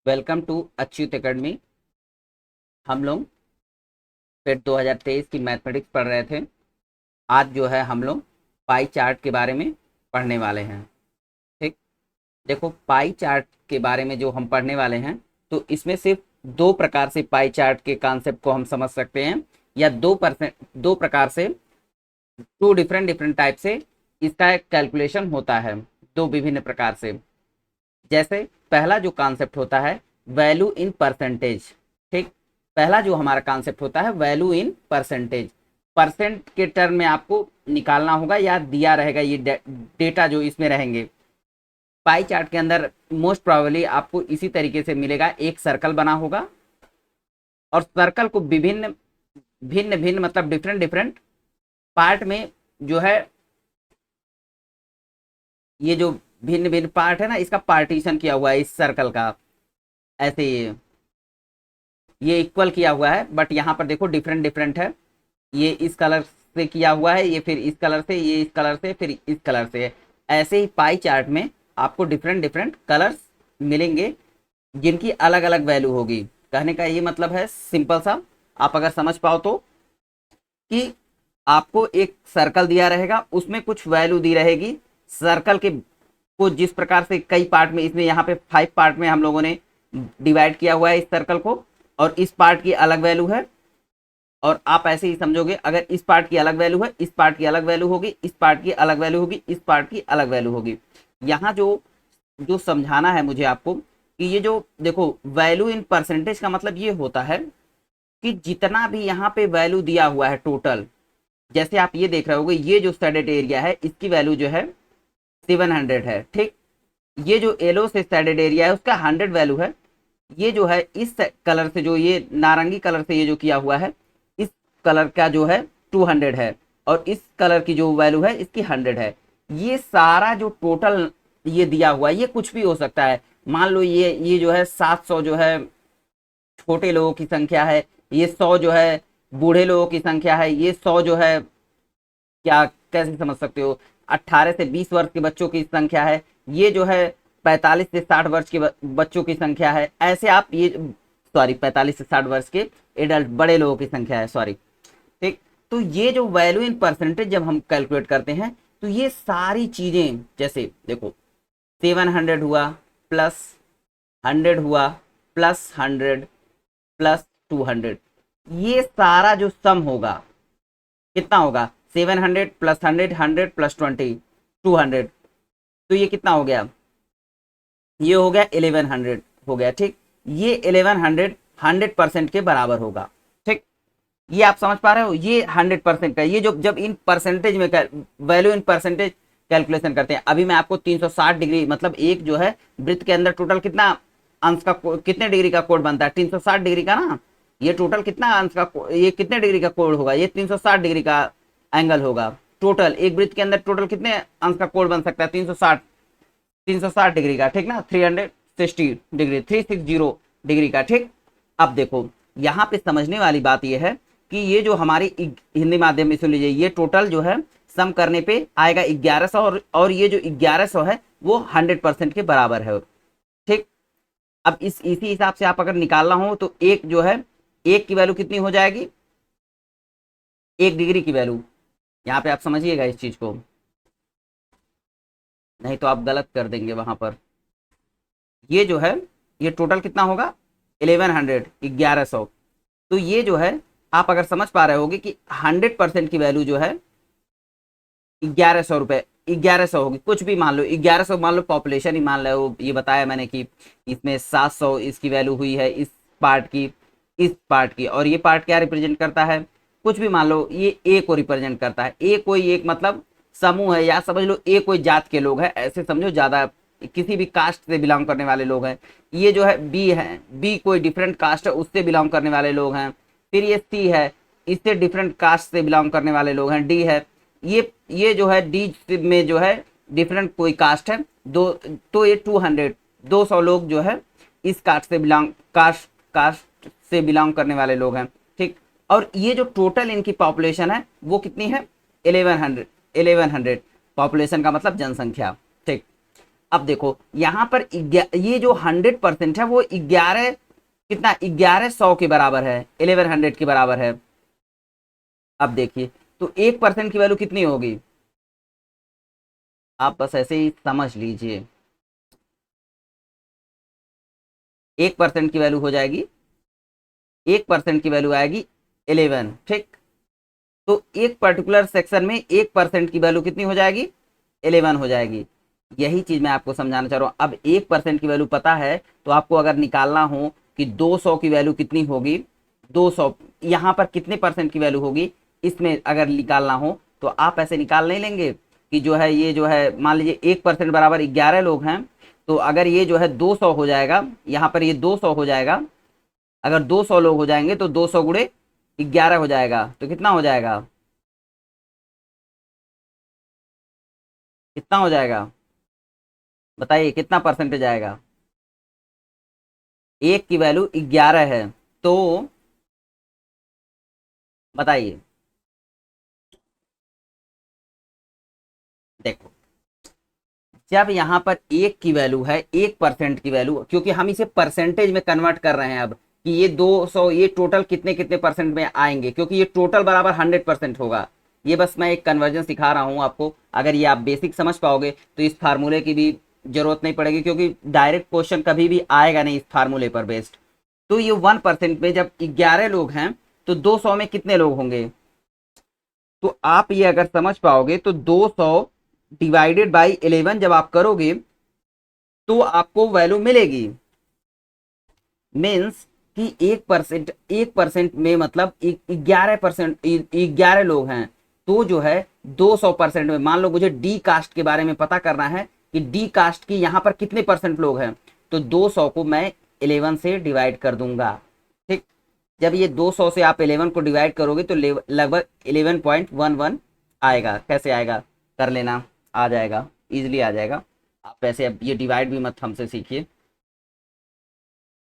Welcome to Achyut academy. हम लोग फिर 2023 की मैथमेटिक्स पढ़ रहे थे। आज जो है हम लोग पाई चार्ट के बारे में पढ़ने वाले हैं। ठीक, देखो पाई चार्ट के बारे में जो हम पढ़ने वाले हैं, तो इसमें सिर्फ दो प्रकार से पाई चार्ट के कॉन्सेप्ट को हम समझ सकते हैं, या 2 प्रकार से, टू डिफरेंट डिफरेंट टाइप से इसका एक कैलकुलेशन होता है, दो विभिन्न प्रकार से। जैसे पहला जो कॉन्सेप्ट होता है वैल्यू इन परसेंटेज। ठीक, पहला जो हमारा कॉन्सेप्ट होता है वैल्यू इन परसेंटेज। परसेंट के टर्म में आपको निकालना होगा या दिया रहेगा ये डेटा जो इसमें रहेंगे। पाई चार्ट के अंदर मोस्ट प्रोबेबली आपको इसी तरीके से मिलेगा, एक सर्कल बना होगा और सर्कल को विभिन्न भिन्न भिन्न मतलब डिफरेंट डिफरेंट पार्ट में जो है, ये जो भिन्न भिन्न पार्ट है ना, इसका पार्टीशन किया हुआ है इस सर्कल का। ऐसे ये इक्वल किया हुआ है, बट यहाँ पर देखो डिफरेंट डिफरेंट है। ये इस कलर से किया हुआ है, ये फिर इस कलर से, ये इस कलर से, फिर इस कलर से। ऐसे ही पाई चार्ट में आपको डिफरेंट डिफरेंट कलर्स मिलेंगे जिनकी अलग अलग वैल्यू होगी। कहने का ये मतलब है सिंपल सा, आप अगर समझ पाओ तो, कि आपको एक सर्कल दिया रहेगा, उसमें कुछ वैल्यू दी रहेगी। सर्कल के को जिस प्रकार से कई पार्ट में, इसमें यहाँ पे 5 पार्ट में हम लोगों ने डिवाइड किया हुआ है इस सर्कल को, और इस पार्ट की अलग वैल्यू है। और आप ऐसे ही समझोगे, अगर इस पार्ट की अलग वैल्यू है, इस पार्ट की अलग वैल्यू होगी, इस पार्ट की अलग वैल्यू होगी, इस पार्ट की अलग वैल्यू होगी। यहाँ जो जो समझाना है मुझे आपको, कि ये जो देखो वैल्यू इन परसेंटेज का मतलब ये होता है कि जितना भी यहाँ पे वैल्यू दिया हुआ है टोटल, जैसे आप ये देख रहे होगे, ये जो स्टडेड एरिया है इसकी वैल्यू जो है 700 है। ठीक, ये जो येलो से शेडेड एरिया है उसका 100 वैल्यू है। ये जो है इस कलर से, जो ये नारंगी कलर से ये जो किया हुआ है, इस कलर का जो है 200 है, और इस कलर की जो वैल्यू है इसकी 100 है। ये सारा जो टोटल ये दिया हुआ है, ये कुछ भी हो सकता है। मान लो ये जो है 700 जो है छोटे लोगों की संख्या है, ये 100 जो है बूढ़े लोगों की संख्या है, ये 100 जो है, क्या कैसे समझ सकते हो, 18 से 20 वर्ष के बच्चों की संख्या है, ये जो है 45 से 60 वर्ष के बच्चों की संख्या है। ऐसे आप ये, सॉरी, 45 से 60 वर्ष के एडल्ट बड़े लोगों की संख्या है, सॉरी। ठीक, तो ये जो वैल्यू इन परसेंटेज जब हम कैलकुलेट करते हैं, तो ये सारी चीजें, जैसे देखो 700 हुआ, प्लस 100 हुआ, प्लस 100, प्लस 200, ये सारा जो सम होगा कितना होगा? 700 प्लस 100, 100 प्लस 20, 200। तो ये कितना हो गया? ये हो गया 1100 हो गया। ठीक, ये 1100 100% के बराबर होगा। ठीक, ये आप समझ पा रहे हो, ये 100% का, ये जो जब इन परसेंटेज में वैल्यू इन परसेंटेज कैलकुलेशन करते हैं। अभी मैं आपको 360 डिग्री मतलब एक जो है वृत्त के अंदर टोटल कितना अंश का, कितने डिग्री का कोण बनता है? 360 डिग्री का ना। ये टोटल कितना अंश का, ये कितने डिग्री का कोण होगा? ये 360 डिग्री का एंगल होगा। टोटल एक वृत्त के अंदर टोटल कितने अंश का कोण बन सकता है? 360 डिग्री का। ठीक ना, 360 डिग्री, 360 डिग्री का। ठीक, अब देखो यहाँ पे समझने वाली बात यह है कि ये जो हमारी हिंदी माध्यम में सुन लीजिए, ये टोटल जो है सम करने पे आएगा 1100, और ये जो 1100 है वो 100% के बराबर है। ठीक, अब इसी हिसाब से आप अगर निकालना हो तो एक जो है, एक की वैल्यू कितनी हो जाएगी? 1 डिग्री की वैल्यू। यहाँ पे आप समझिएगा इस चीज को, नहीं तो आप गलत कर देंगे वहां पर। ये जो है, ये टोटल कितना होगा? 1100, 1100। तो ये जो है, आप अगर समझ पा रहे होगे कि 100% की वैल्यू जो है 1100 रुपए, 1100 होगी। कुछ भी मान लो, 1100 मान लो, पॉपुलेशन ही मान लो। ये बताया मैंने कि इसमें 700 इसकी वैल्यू हुई है, इस पार्ट की, इस पार्ट की। और ये पार्ट क्या रिप्रेजेंट करता है? कुछ भी मान लो, ये ए को रिप्रेजेंट करता है। ए कोई एक मतलब समूह है, या समझ लो ए कोई जात के लोग हैं, ऐसे समझो, ज्यादा किसी भी कास्ट से बिलोंग करने वाले लोग हैं। ये जो है बी है, बी कोई डिफरेंट कास्ट है, उससे बिलोंग करने वाले लोग हैं। फिर ये सी है, इससे डिफरेंट कास्ट से बिलोंग करने वाले लोग हैं। डी है, ये जो है डी में जो है डिफरेंट कोई कास्ट है, दो। तो ये 200 लोग जो है इस कास्ट से बिलोंग करने वाले लोग हैं। ठीक, और ये जो टोटल इनकी पॉपुलेशन है वो कितनी है? 1100 पॉपुलेशन का मतलब जनसंख्या। ठीक, अब देखो यहाँ पर ये जो 100% है वो 11 कितना 1100 के बराबर है, 1100 के बराबर है। अब देखिए तो 1% की वैल्यू कितनी होगी, आप बस ऐसे ही समझ लीजिए। 1% की वैल्यू हो जाएगी, 1% की वैल्यू आएगी 11, ठीक। तो एक पर्टिकुलर सेक्शन में 1% की वैल्यू कितनी हो जाएगी, 11 हो जाएगी। यही चीज मैं आपको समझाना चाह रहा हूं। अब 1% की वैल्यू पता है तो आपको अगर निकालना हो कि 200 की वैल्यू कितनी होगी, 200 यहाँ पर कितने परसेंट की वैल्यू होगी, इसमें अगर निकालना हो तो आप ऐसे निकाल नहीं लेंगे कि जो है ये जो है मान लीजिए 1% बराबर 11 लोग हैं, तो अगर ये जो है 200 हो जाएगा, यहाँ पर ये 200 हो जाएगा। अगर 200 लोग हो जाएंगे तो 200 गुणे 11 हो जाएगा, तो कितना हो जाएगा, कितना हो जाएगा बताइए, कितना परसेंटेज आएगा। एक की वैल्यू 11 है, तो बताइए। देखो जब यहाँ पर एक की वैल्यू है, 1% की वैल्यू, क्योंकि हम इसे परसेंटेज में कन्वर्ट कर रहे हैं अब कि ये 200 ये टोटल कितने कितने परसेंट में आएंगे, क्योंकि ये टोटल बराबर 100% होगा। ये बस मैं एक कन्वर्जन सिखा रहा हूँ आपको, अगर ये आप बेसिक समझ पाओगे तो इस फार्मूले की भी जरूरत नहीं पड़ेगी, क्योंकि डायरेक्ट क्वेश्चन कभी भी आएगा नहीं इस फार्मूले पर बेस्ड। तो ये 1% में जब 11 लोग हैं तो 200 में कितने लोग होंगे, तो आप ये अगर समझ पाओगे तो 200 डिवाइडेड बाई 11 जब आप करोगे तो आपको वैल्यू मिलेगी। मीन्स कि 1% में मतलब 11%, 11 लोग हैं, तो जो है 200% में मान लो मुझे डी कास्ट के बारे में पता करना है कि डी कास्ट की यहाँ पर कितने परसेंट लोग हैं, तो 200 को मैं 11 से डिवाइड कर दूंगा, ठीक। जब ये 200 से आप 11 को डिवाइड करोगे तो लगभग 11.11 आएगा। कैसे आएगा कर लेना, आ जाएगा, इजिली आ जाएगा। आप वैसे अब ये डिवाइड भी मत हमसे सीखिए।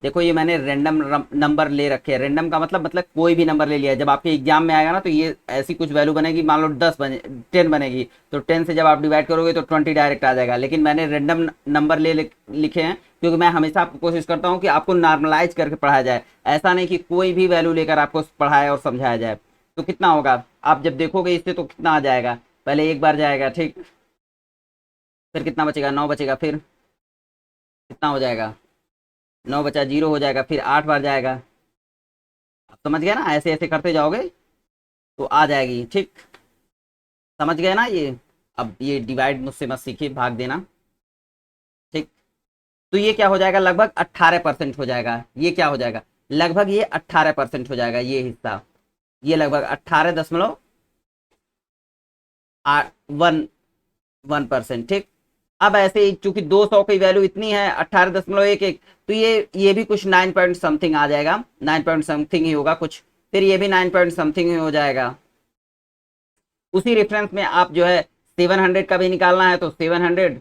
देखो ये मैंने रैंडम नंबर ले रखे हैं, रैंडम का मतलब कोई भी नंबर ले लिया है। जब आपके एग्जाम में आएगा ना तो ये ऐसी कुछ वैल्यू बनेगी, मान लो 10 बनेगी, तो 10 से जब आप डिवाइड करोगे तो 20 डायरेक्ट आ जाएगा। लेकिन मैंने रैंडम नंबर लिखे हैं क्योंकि मैं हमेशा आपको कोशिश करता हूँ कि आपको नॉर्मलाइज करके पढ़ाया जाए, ऐसा नहीं कि कोई भी वैल्यू लेकर आपको पढ़ाया और समझाया जाए। तो कितना होगा आप जब देखोगे इससे तो कितना आ जाएगा, पहले एक बार जाएगा, ठीक, फिर कितना बचेगा, 9 बचेगा, फिर कितना हो जाएगा, 9 बचा 0 हो जाएगा, फिर 8 बार जाएगा। आप समझ गए ना, ऐसे ऐसे करते जाओगे तो आ जाएगी, ठीक। समझ गए ना ये। अब ये डिवाइड मुझसे मत सीखिए, भाग देना, ठीक। तो ये क्या हो जाएगा, लगभग 18% हो जाएगा। ये क्या हो जाएगा, लगभग ये 18% हो जाएगा, ये हिस्सा, ये लगभग 18.1%, ठीक। अब ऐसे ही चूंकि 200 की वैल्यू इतनी है 18.11, तो ये भी कुछ 9 पॉइंट समथिंग आ जाएगा, 9 पॉइंट समथिंग ही होगा कुछ, फिर ये भी 9 पॉइंट समथिंग ही हो जाएगा। उसी रेफरेंस में आप जो है 700 का भी निकालना है तो 700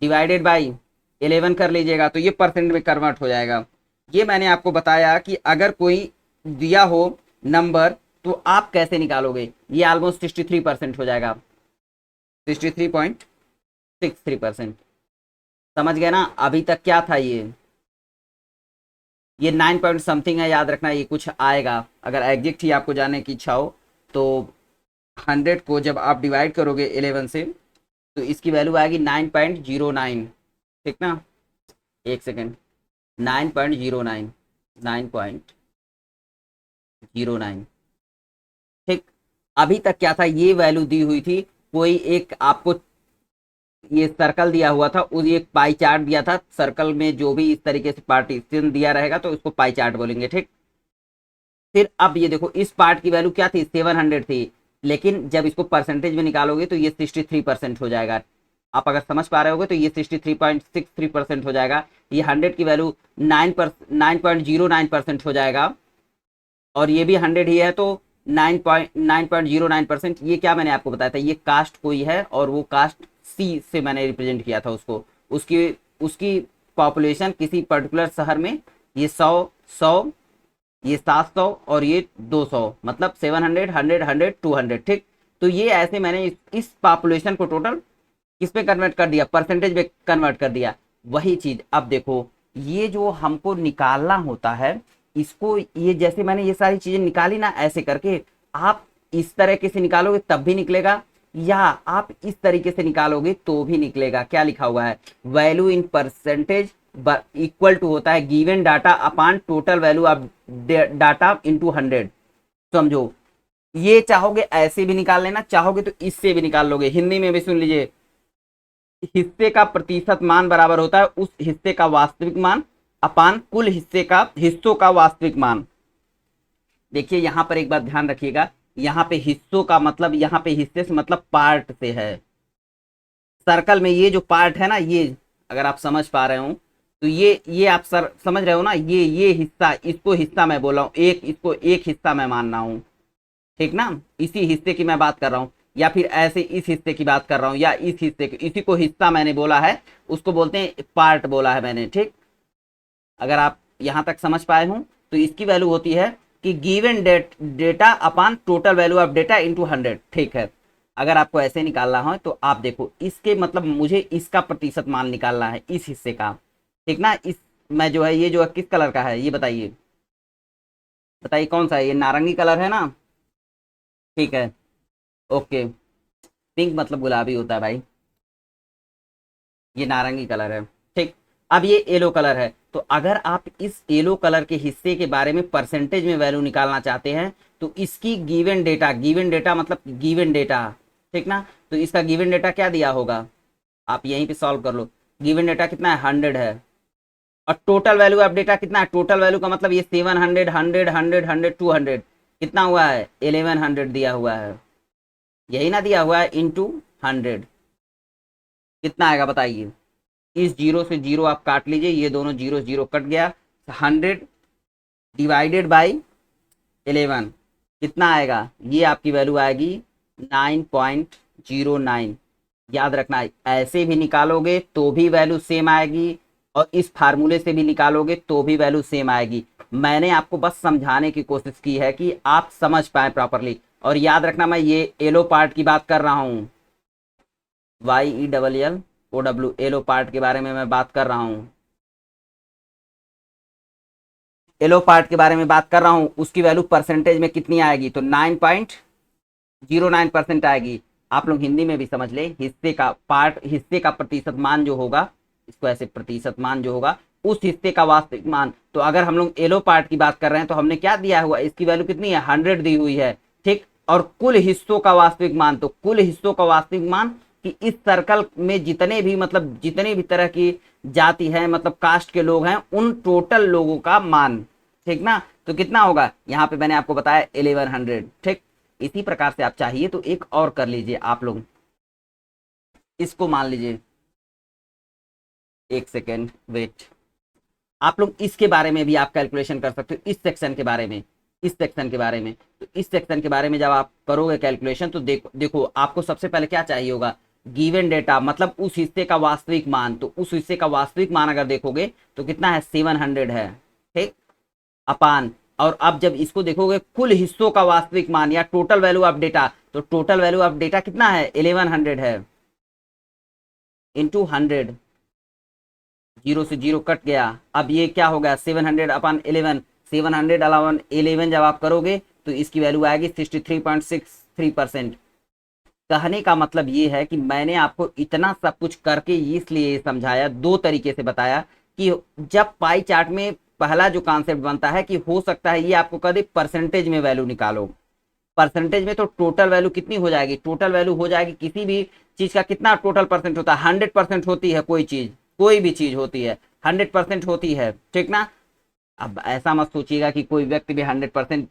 डिवाइडेड बाई 11 कर लीजिएगा, तो ये परसेंट में कन्वर्ट हो जाएगा। ये मैंने आपको बताया कि अगर कोई दिया हो नंबर तो आप कैसे निकालोगे। ये ऑलमोस्ट 63% हो जाएगा, 63.63%। समझ गए ना। अभी तक क्या था, ये 9 पॉइंट समथिंग है, याद रखना ये कुछ आएगा। अगर एग्जैक्ट ही आपको जानने की इच्छा हो तो 100 को जब आप डिवाइड करोगे 11 से तो इसकी वैल्यू आएगी 9.09, ठीक ना। एक सेकेंड, 9.09, 9.09, ठीक। अभी तक क्या था, ये वैल्यू दी हुई थी, कोई एक आपको ये सर्कल दिया हुआ था, उस एक पाई चार्ट दिया था, सर्कल में जो भी इस तरीके से पार्टीशन दिया रहेगा तो उसको पाई चार्ट बोलेंगे, ठीक। फिर अब ये देखो इस पार्ट की वैल्यू क्या थी, 700 थी, लेकिन जब इसको परसेंटेज में निकालोगे तो ये 63% हो जाएगा। आप अगर समझ पा रहे होगे तो ये 63.63% हो जाएगा। ये 100 की वैल्यू 9.09% हो जाएगा, और ये भी 100 ही है तो 9.09%। ये क्या मैंने आपको बताया था, ये कास्ट कोई है और वो कास्ट सी से मैंने रिप्रेजेंट किया था उसको, उसकी उसकी पॉपुलेशन किसी पर्टिकुलर शहर में ये 100 ये 700 और ये 200, मतलब 700 100 100 200, ठीक। तो ये ऐसे मैंने इस पॉपुलेशन को टोटल किस पे कन्वर्ट कर दिया, परसेंटेज में कन्वर्ट कर दिया। वही चीज अब देखो, ये जो हमको निकालना होता है, इसको ये जैसे मैंने ये सारी चीजें निकाली ना ऐसे करके, आप इस तरीके से निकालोगे तब भी निकलेगा, या आप इस तरीके से निकालोगे तो भी निकलेगा। क्या लिखा हुआ है, value in percentage equal to होता है given data upon total value of data into 100। समझो, ये चाहोगे ऐसे भी निकाल लेना, चाहोगे तो इससे भी निकाल लोगे। हिंदी में भी सुन लीजिए, हिस्से का प्रतिशत मान बराबर होता है उस हिस्से का वास्तविक मान अपान कुल हिस्सों का वास्तविक मान। देखिए यहां पर एक बात ध्यान रखिएगा, यहाँ पे हिस्सों का मतलब, यहाँ पे हिस्से से मतलब पार्ट से है। सर्कल में ये जो पार्ट है ना, ये अगर आप समझ पा रहे हो तो ये आप समझ रहे हो ना, ये हिस्सा, इसको हिस्सा मैं बोल रहा हूँ, एक इसको एक हिस्सा मैं मान रहा हूँ, ठीक ना, इसी हिस्से की मैं बात कर रहा हूँ, या फिर ऐसे इस हिस्से की बात कर रहा हूँ, या इस हिस्से की, इसी को हिस्सा मैंने बोला है, उसको बोलते हैं पार्ट बोला है मैंने, ठीक। अगर आप यहां तक समझ पाए हो तो इसकी वैल्यू होती है कि given data upon total value of data into 100, ठीक है। अगर आपको ऐसे निकालना हो तो आप देखो, इसके मतलब मुझे इसका प्रतिशत मान निकालना है इस हिस्से का, ठीक ना। इस मैं जो है, ये जो है किस कलर का है ये बताइए, बताइए कौन सा है, ये नारंगी कलर है ना, ठीक है, ओके। पिंक मतलब गुलाबी होता है भाई, ये नारंगी कलर है, ठीक। अब ये येलो कलर है, तो अगर आप इस येलो कलर के हिस्से के बारे में परसेंटेज में वैल्यू निकालना चाहते हैं तो इसकी गिवन डेटा मतलब गिवन डेटा, ठीक ना। तो इसका गिवन डेटा क्या दिया होगा, आप यहीं पे सॉल्व कर लो। गिवन डेटा कितना है, 100 है, और टोटल वैल्यू ऑफ डेटा कितना है, टोटल वैल्यू का मतलब ये 700 100 100 100 200 कितना हुआ है, 1100 दिया हुआ है, यही ना दिया हुआ है, इंटू 100 कितना आएगा बताइए। इस जीरो से जीरो आप काट लीजिए, ये दोनों जीरो जीरो कट गया, 100 डिवाइडेड बाई 11 कितना आएगा, ये आपकी वैल्यू आएगी 9.09। याद रखना, ऐसे भी निकालोगे तो भी वैल्यू सेम आएगी, और इस फार्मूले से भी निकालोगे तो भी वैल्यू सेम आएगी। मैंने आपको बस समझाने की कोशिश की है कि आप समझ पाए प्रॉपरली। और याद रखना, मैं ये येलो पार्ट की बात कर रहा हूँ, YELLOW येलो पार्ट के बारे में मैं बात कर रहा हूँ, येलो पार्ट के बारे में बात कर रहा हूँ। उसकी वैल्यू परसेंटेज में कितनी आएगी, तो 9.09% आएगी। आप लोग हिंदी में भी समझ ले, हिस्से का पार्ट, हिस्से का प्रतिशत मान जो होगा, इसको ऐसे प्रतिशत मान जो होगा उस हिस्से का वास्तविक मान। तो अगर हम लोग येलो पार्ट की बात कर रहे हैं तो हमने क्या दिया हुआ, इसकी वैल्यू कितनी है, 100 दी हुई है, ठीक। और कुल हिस्सों का वास्तविक मान, तो कुल हिस्सों का वास्तविक मान कि इस सर्कल में जितने भी मतलब जितने भी तरह की जाति है, मतलब कास्ट के लोग हैं, उन टोटल लोगों का मान, ठीक ना। तो कितना होगा, यहाँ पे मैंने आपको बताया 1100, ठीक। इसी प्रकार से आप चाहिए तो एक और कर लीजिए, आप लोग इसको मान लीजिए, एक सेकेंड वेट, आप लोग इसके बारे में भी आप कैलकुलेशन कर सकते हो, इस सेक्शन के बारे में, इस सेक्शन के बारे में। तो इस सेक्शन के बारे में जब आप करोगे कैलकुलेशन तो देखो आपको सबसे पहले क्या चाहिए होगा, गिवन डेटा मतलब उस हिस्से का वास्तविक मान। तो उस हिस्से का वास्तविक मान अगर देखोगे तो कितना है, 700 है, ठीक, अपान। और अब जब इसको देखोगे कुल हिस्सों का वास्तविक मान या टोटल वैल्यू ऑफ डेटा, तो टोटल वैल्यू ऑफ डेटा कितना है, 1100 है, इंटू 100, जीरो से जीरो कट गया। अब ये क्या हो गया, 700 अपॉन 11, 700 अपॉन 11 जब आप करोगे तो इसकी वैल्यू आएगी 63.63%। कहने का मतलब ये है कि मैंने आपको इतना सब कुछ करके इसलिए समझाया, दो तरीके से बताया कि जब पाई चार्ट में पहला जो कॉन्सेप्ट बनता है कि हो सकता है ये आपको कह दे परसेंटेज में वैल्यू निकालो, परसेंटेज में तो टोटल वैल्यू कितनी हो जाएगी, टोटल वैल्यू हो जाएगी किसी भी चीज का कितना टोटल परसेंट होता है, 100% होती है कोई चीज, कोई भी चीज होती है 100% होती है, ठीक ना। अब ऐसा मत सोचिएगा कि कोई व्यक्ति भी 100%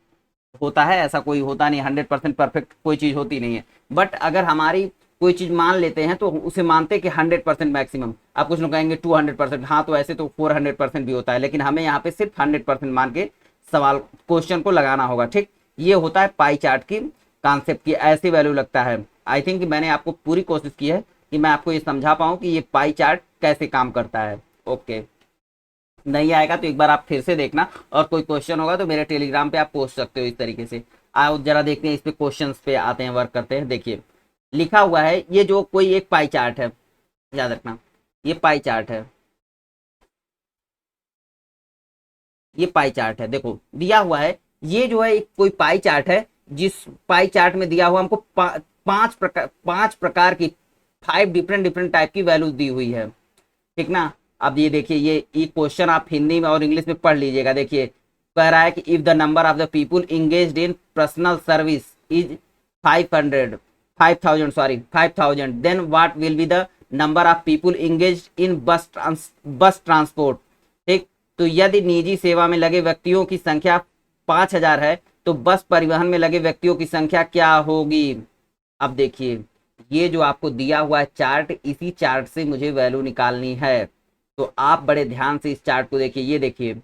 होता है, ऐसा कोई होता नहीं, 100% परफेक्ट कोई चीज होती नहीं है। बट अगर हमारी कोई चीज मान लेते हैं तो उसे मानते कि 100% मैक्सिमम। आप कुछ लोग कहेंगे 200%, हाँ तो ऐसे तो 400% भी होता है, लेकिन हमें यहाँ पे सिर्फ 100% मान के सवाल क्वेश्चन को लगाना होगा, ठीक। ये होता है पाई चार्ट की कॉन्सेप्ट की, ऐसी वैल्यू लगता है। आई थिंक मैंने आपको पूरी कोशिश की है कि मैं आपको ये समझा पाऊँ कि ये पाई चार्ट कैसे काम करता है। ओके, नहीं आएगा तो एक बार आप फिर से देखना, और कोई क्वेश्चन होगा तो मेरे टेलीग्राम पे आप पूछ सकते हो इस तरीके से। आओ जरा देखते हैं इस पे क्वेश्चंस पे आते हैं, वर्क करते हैं। देखिए लिखा हुआ है, ये जो कोई एक पाई चार्ट है, याद रखना ये पाई चार्ट है, ये पाई चार्ट है, देखो दिया हुआ है, ये जो है एक कोई पाई चार्ट है, जिस पाई चार्ट में दिया हुआ हमको पांच प्रकार की, 5 डिफरेंट डिफरेंट टाइप की वैल्यूज दी हुई है, ठीक ना। अब ये देखिए, ये क्वेश्चन आप हिंदी में और इंग्लिश में पढ़ लीजिएगा। देखिए कह रहा है कि if the number of the people engaged in personal service is 500 5000 sorry 5000, then what will be the number of people engaged in bus transport. ठीक, तो यदि निजी सेवा में लगे व्यक्तियों की संख्या 5000 है, तो बस परिवहन में लगे व्यक्तियों की संख्या क्या होगी। अब देखिए, ये जो आपको दिया हुआ है चार्ट, इसी चार्ट से मुझे वैल्यू निकालनी है। तो आप बड़े ध्यान से इस चार्ट को देखिए। ये देखिए,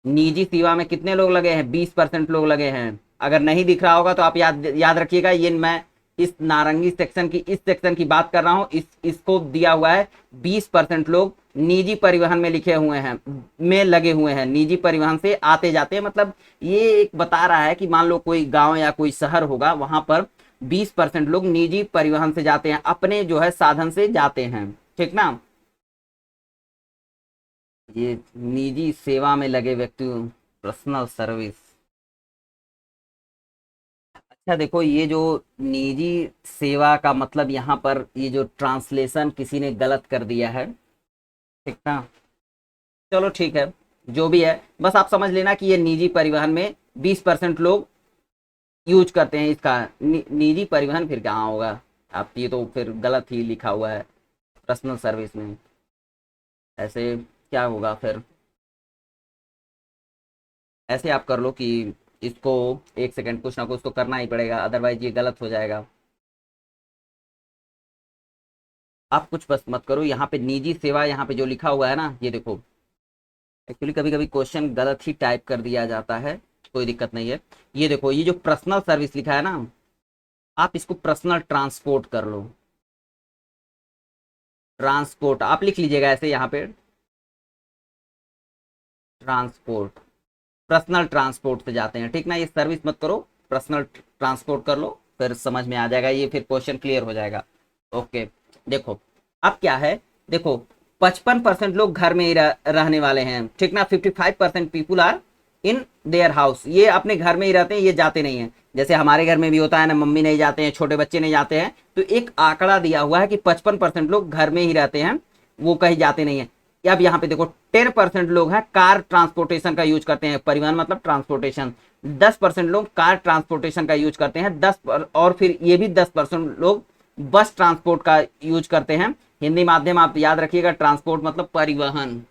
निजी सेवा में कितने लोग लगे हैं, 20% लोग लगे हैं। अगर नहीं दिख रहा होगा तो आप याद याद रखिएगा, ये मैं इस नारंगी सेक्शन की, इस सेक्शन की बात कर रहा हूं। इसको दिया हुआ है 20% लोग निजी परिवहन में लिखे हुए हैं, में लगे हुए हैं, निजी परिवहन से आते जाते हैं। मतलब ये एक बता रहा है कि मान लो कोई गांव या कोई शहर होगा, वहां पर 20% लोग निजी परिवहन से जाते हैं, अपने जो है साधन से जाते हैं, ठीक ना। ये निजी सेवा में लगे व्यक्ति, पर्सनल सर्विस। अच्छा देखो, ये जो निजी सेवा का मतलब यहाँ पर ये जो ट्रांसलेशन किसी ने गलत कर दिया है, ठीक ना। चलो ठीक है, जो भी है, बस आप समझ लेना कि ये निजी परिवहन में 20% लोग यूज करते हैं इसका। निजी परिवहन फिर कहाँ होगा, आप ये तो फिर गलत ही लिखा हुआ है पर्सनल सर्विस में, ऐसे क्या होगा फिर। ऐसे आप कर लो कि इसको, एक सेकंड, कुछ ना कुछ तो करना ही पड़ेगा, अदरवाइज ये गलत हो जाएगा। आप कुछ बस मत करो, यहाँ पे निजी सेवा, यहाँ पे जो लिखा हुआ है ना, ये देखो, एक्चुअली कभी कभी क्वेश्चन गलत ही टाइप कर दिया जाता है, कोई दिक्कत नहीं है। ये देखो, ये जो पर्सनल सर्विस लिखा है ना, आप इसको पर्सनल ट्रांसपोर्ट कर लो। ट्रांसपोर्ट आप लिख लीजिएगा ऐसे यहाँ पे, ट्रांसपोर्ट, पर्सनल ट्रांसपोर्ट से जाते हैं, ठीक ना। ये सर्विस मत करो, पर्सनल ट्रांसपोर्ट कर लो, फिर समझ में आ जाएगा, ये फिर क्वेश्चन क्लियर हो जाएगा। ओके, देखो अब क्या है, देखो 55% लोग घर में ही रहने वाले हैं, ठीक ना। 55% people are in their house, ये अपने घर में ही रहते हैं, ये जाते नहीं है। जैसे हमारे घर में भी होता है ना, मम्मी नहीं जाते हैं, छोटे बच्चे नहीं जाते हैं, तो एक आंकड़ा दिया हुआ है कि 55% लोग घर में ही रहते हैं, वो कहीं जाते नहीं है। अब यहाँ पे देखो 10% लोग हैं कार ट्रांसपोर्टेशन का यूज करते हैं, परिवहन मतलब ट्रांसपोर्टेशन। 10% लोग कार ट्रांसपोर्टेशन का यूज करते हैं, और फिर ये भी 10% लोग बस ट्रांसपोर्ट का यूज करते हैं। हिंदी माध्यम आप याद रखिएगा, ट्रांसपोर्ट मतलब परिवहन।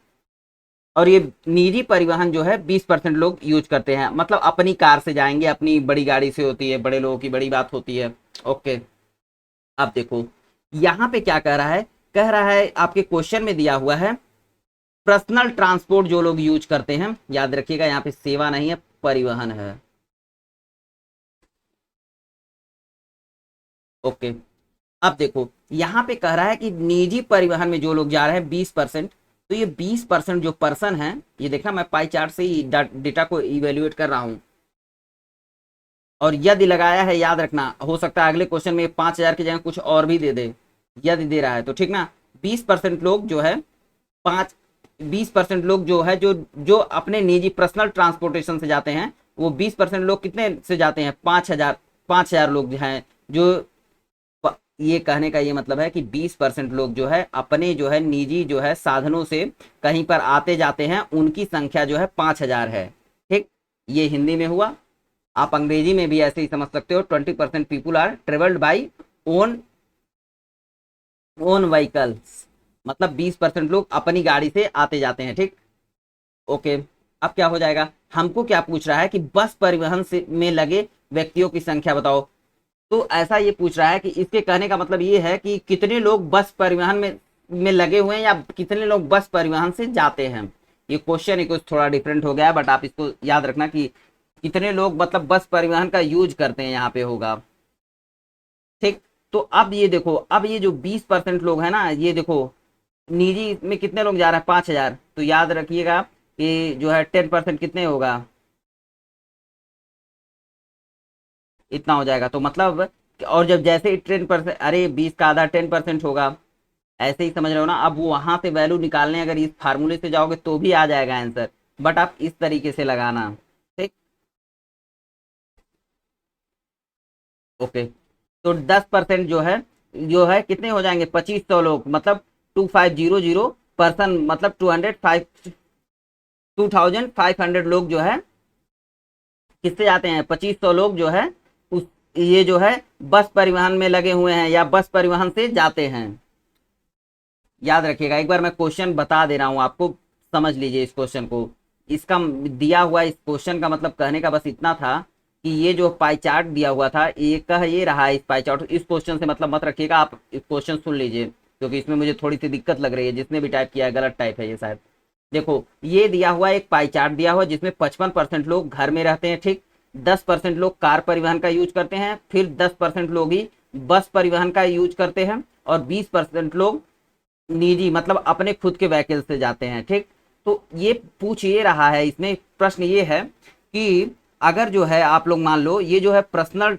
और ये निजी परिवहन जो है 20% लोग यूज करते हैं, मतलब अपनी कार से जाएंगे, अपनी बड़ी गाड़ी से होती है, बड़े लोगों की बड़ी बात होती है। ओके, अब देखो यहाँ पे क्या कह रहा है, कह रहा है आपके क्वेश्चन में दिया हुआ है पर्सनल ट्रांसपोर्ट जो लोग यूज करते हैं, याद रखिएगा यहाँ पे सेवा नहीं है, परिवहन है। ओके, अब देखो यहाँ पे कह रहा है कि निजी परिवहन में जो लोग जा रहे हैं 20%, तो ये 20% जो पर्सन है, ये देखना मैं पाई चार्ट से ही डेटा को इवेल्युएट कर रहा हूँ, और यदि लगाया है, याद रखना, हो सकता है अगले क्वेश्चन में 5000 की जगह कुछ और भी दे दे, यदि दे रहा है तो, ठीक ना। 20% लोग जो है, पांच 20% लोग जो है, जो जो अपने निजी पर्सनल ट्रांसपोर्टेशन से जाते हैं, वो 20% लोग कितने से जाते हैं, 5000 लोग हैं जो, ये कहने का ये मतलब है कि 20% लोग जो है अपने जो है निजी जो है साधनों से कहीं पर आते जाते हैं, उनकी संख्या जो है 5000 है, ठीक। ये हिंदी में हुआ, आप अंग्रेजी में भी ऐसे ही समझ सकते हो। 20% people are travelled by own own vehicles, मतलब 20% लोग अपनी गाड़ी से आते जाते हैं, ठीक। ओके, अब क्या हो जाएगा, हमको क्या पूछ रहा है कि बस परिवहन से में लगे व्यक्तियों की संख्या बताओ। तो ऐसा ये पूछ रहा है कि इसके कहने का मतलब ये है कि कितने लोग बस परिवहन में लगे हुए हैं, या कितने लोग बस परिवहन से जाते हैं। ये क्वेश्चन ही कुछ थोड़ा डिफरेंट हो गया है, बट आप इसको याद रखना कि कितने लोग मतलब बस परिवहन का यूज करते हैं, यहाँ पे होगा, ठीक। तो अब ये देखो, अब ये जो 20% लोग हैं ना, ये देखो निजी में कितने लोग जा रहे हैं, 5000, तो याद रखिएगा कि जो है 10% कितने होगा, इतना हो जाएगा। तो मतलब और जब जैसे 10%, अरे 20 का आधा 10% होगा, ऐसे ही समझ रहे हो ना। अब वहां से वैल्यू निकालने अगर इस फार्मूले से जाओगे तो भी आ जाएगा आंसर, बट आप इस तरीके से लगाना। ठीक, ओके। तो 10% जो है कितने हो जाएंगे, 2500 लोग, मतलब 2500 पर्सन, मतलब 2500 लोग जो है किससे जाते हैं, 2500 लोग जो है उस, ये जो है बस परिवहन में लगे हुए हैं या बस परिवहन से जाते हैं। याद रखिएगा, एक बार मैं क्वेश्चन बता दे रहा हूं आपको, समझ लीजिए इस क्वेश्चन को। इसका दिया हुआ इस क्वेश्चन का मतलब कहने का बस इतना था कि ये जो पाई चार्ट दिया हुआ था ये कह ये रहा है, इस पाई चार्ट, इस क्वेश्चन से मतलब मत रखिएगा, आप इस क्वेश्चन सुन लीजिए, क्योंकि इसमें मुझे थोड़ी सी दिक्कत लग रही है, जिसने भी टाइप किया है गलत टाइप है ये शायद। देखो, ये दिया हुआ एक पाई चार्ट दिया हुआ जिसमें 55% लोग घर में रहते हैं, ठीक, 10% लोग कार परिवहन का यूज करते हैं, फिर 10% लोग ही बस परिवहन का यूज करते हैं, और 20% लोग निजी मतलब अपने खुद के व्हीकल से जाते हैं। ठीक, तो ये पूछ ये रहा है, इसमें प्रश्न ये है कि अगर जो है आप लोग मान लो ये जो है पर्सनल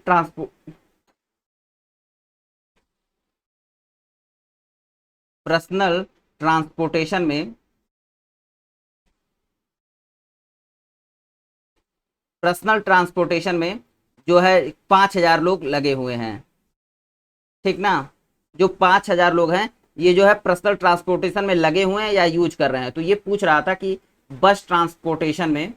ट्रांसपोर्टेशन में, पर्सनल ट्रांसपोर्टेशन में जो है 5000 लोग लगे हुए हैं, ठीक ना। जो 5000 लोग हैं ये जो है पर्सनल ट्रांसपोर्टेशन में लगे हुए हैं या यूज कर रहे हैं, तो ये पूछ रहा था कि बस ट्रांसपोर्टेशन में,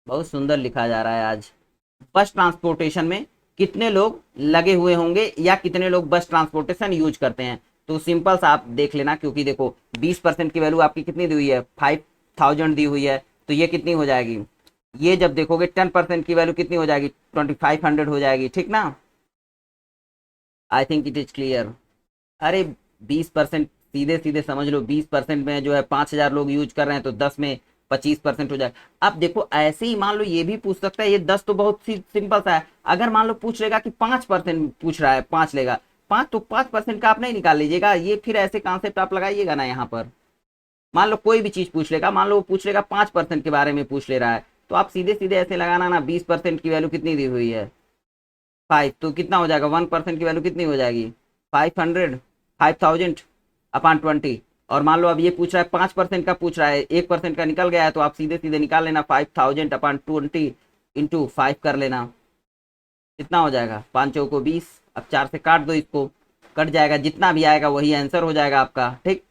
बहुत सुंदर लिखा जा रहा है आज, बस ट्रांसपोर्टेशन में कितने लोग लगे हुए होंगे या कितने लोग बस ट्रांसपोर्टेशन यूज करते हैं। तो सिंपल सा आप देख लेना, क्योंकि देखो 20% की वैल्यू आपकी कितनी दी हुई है, 5000 दी हुई है, तो ये कितनी हो जाएगी, ये जब देखोगे 10% की वैल्यू कितनी हो जाएगी, 2500 हो जाएगी, ठीक ना। I think it is clear. अरे 20% सीधे सीधे समझ लो, 20% में जो है 5000 लोग यूज कर रहे हैं, तो 10 में 25% हो जाएगा। अब देखो ऐसे ही मान लो ये भी पूछ सकता है, ये 10 तो बहुत सिंपल सा है। अगर मान लो पूछ लेगा कि 5% पूछ रहा है, 5 लेगा, 5 तो 5% का आप नहीं निकाल लीजिएगा, ये फिर ऐसे कॉन्सेप्ट आप लगाइएगा ना यहाँ पर। मान लो कोई भी चीज पूछ लेगा, मान लो वो पूछ लेगा 5% के बारे में पूछ ले रहा है, तो आप सीधे सीधे ऐसे लगाना ना, 20% की वैल्यू कितनी दी हुई है, 5, तो कितना हो जाएगा, 1% की वैल्यू कितनी हो जाएगी, 500, 5000 अपॉन 20। और मान लो अब ये पूछ रहा है 5% का पूछ रहा है, 1% का निकल गया है, तो आप सीधे सीधे निकाल लेना, 5000 अपॉन 20 इंटू 5 कर लेना, कितना हो जाएगा, 5 चौको 20। अब 4 से काट दो इसको, कट जाएगा, जितना भी आएगा वही आंसर हो जाएगा आपका। ठीक,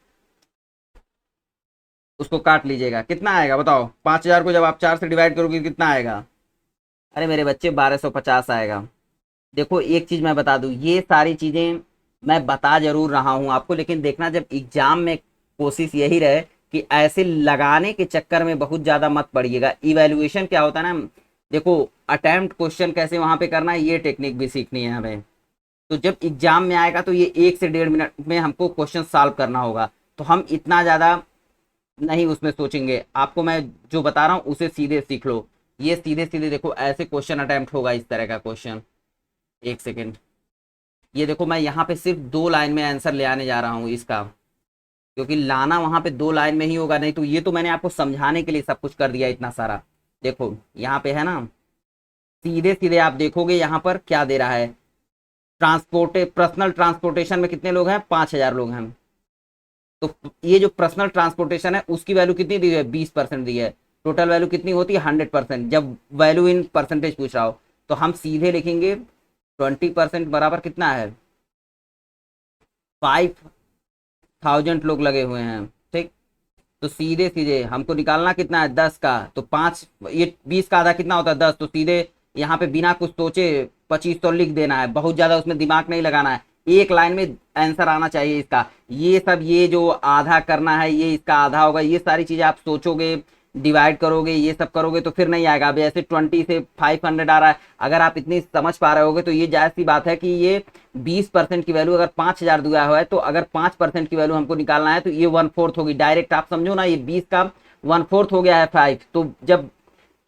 उसको काट लीजिएगा, कितना आएगा बताओ, 5000 को जब आप 4 से डिवाइड करोगे कितना आएगा, अरे मेरे बच्चे 1250 आएगा। देखो एक चीज मैं बता दूं, ये सारी चीजें मैं बता जरूर रहा हूं आपको, लेकिन देखना जब एग्जाम में कोशिश यही रहे कि ऐसे लगाने के चक्कर में बहुत ज्यादा मत पड़िएगा। इवेल्युएशन क्या होता है ना, देखो अटेम्प्ट क्वेश्चन कैसे वहां पे करना है, ये टेक्निक भी सीखनी है हमें। तो जब एग्जाम में आएगा तो ये 1 से 1.5 मिनट में हमको क्वेश्चन सॉल्व करना होगा, तो हम इतना ज्यादा नहीं उसमें सोचेंगे। आपको मैं जो बता रहा हूँ उसे सीधे सीख लो, ये सीधे सीधे देखो ऐसे क्वेश्चन अटेम्प्ट होगा, इस तरह का क्वेश्चन। एक सेकेंड, ये देखो मैं यहाँ पे सिर्फ 2 लाइन में आंसर ले आने जा रहा हूँ इसका, क्योंकि लाना वहां पे 2 लाइन में ही होगा, नहीं तो ये तो मैंने आपको समझाने के लिए सब कुछ कर दिया इतना सारा। देखो यहाँ पे है ना, सीधे सीधे आप देखोगे यहाँ पर क्या दे रहा है, पर्सनल ट्रांसपोर्टेशन में कितने लोग हैं, 5000 लोग हैं। तो ये जो पर्सनल ट्रांसपोर्टेशन है उसकी वैल्यू कितनी दी है, 20% दी है। टोटल वैल्यू कितनी होती है, 100%, जब वैल्यू इन परसेंटेज पूछ रहा हो। तो हम सीधे लिखेंगे 20% बराबर कितना है, 5000 लोग लगे हुए हैं। ठीक, तो सीधे सीधे हमको निकालना कितना है, 10 का, तो 5, ये 20 का आधा कितना होता है, 10, तो सीधे यहाँ पे बिना कुछ सोचे 2500 लिख देना है, बहुत ज्यादा उसमें दिमाग नहीं लगाना है, एक लाइन में आंसर आना चाहिए इसका। ये सब ये जो आधा करना है ये इसका आधा होगा, ये सारी चीजें आप सोचोगे, डिवाइड करोगे, ये सब करोगे तो फिर नहीं आएगा। अब ऐसे 20 से 500 आ रहा है, अगर आप इतनी समझ पा रहे होगे तो ये जायज सी बात है कि ये 20% की वैल्यू अगर 5000 दिया हुआ है, तो अगर 5% की वैल्यू हमको निकालना है तो ये 1/4 होगी डायरेक्ट। आप समझो ना, ये 20 का 1/4 हो गया है 5,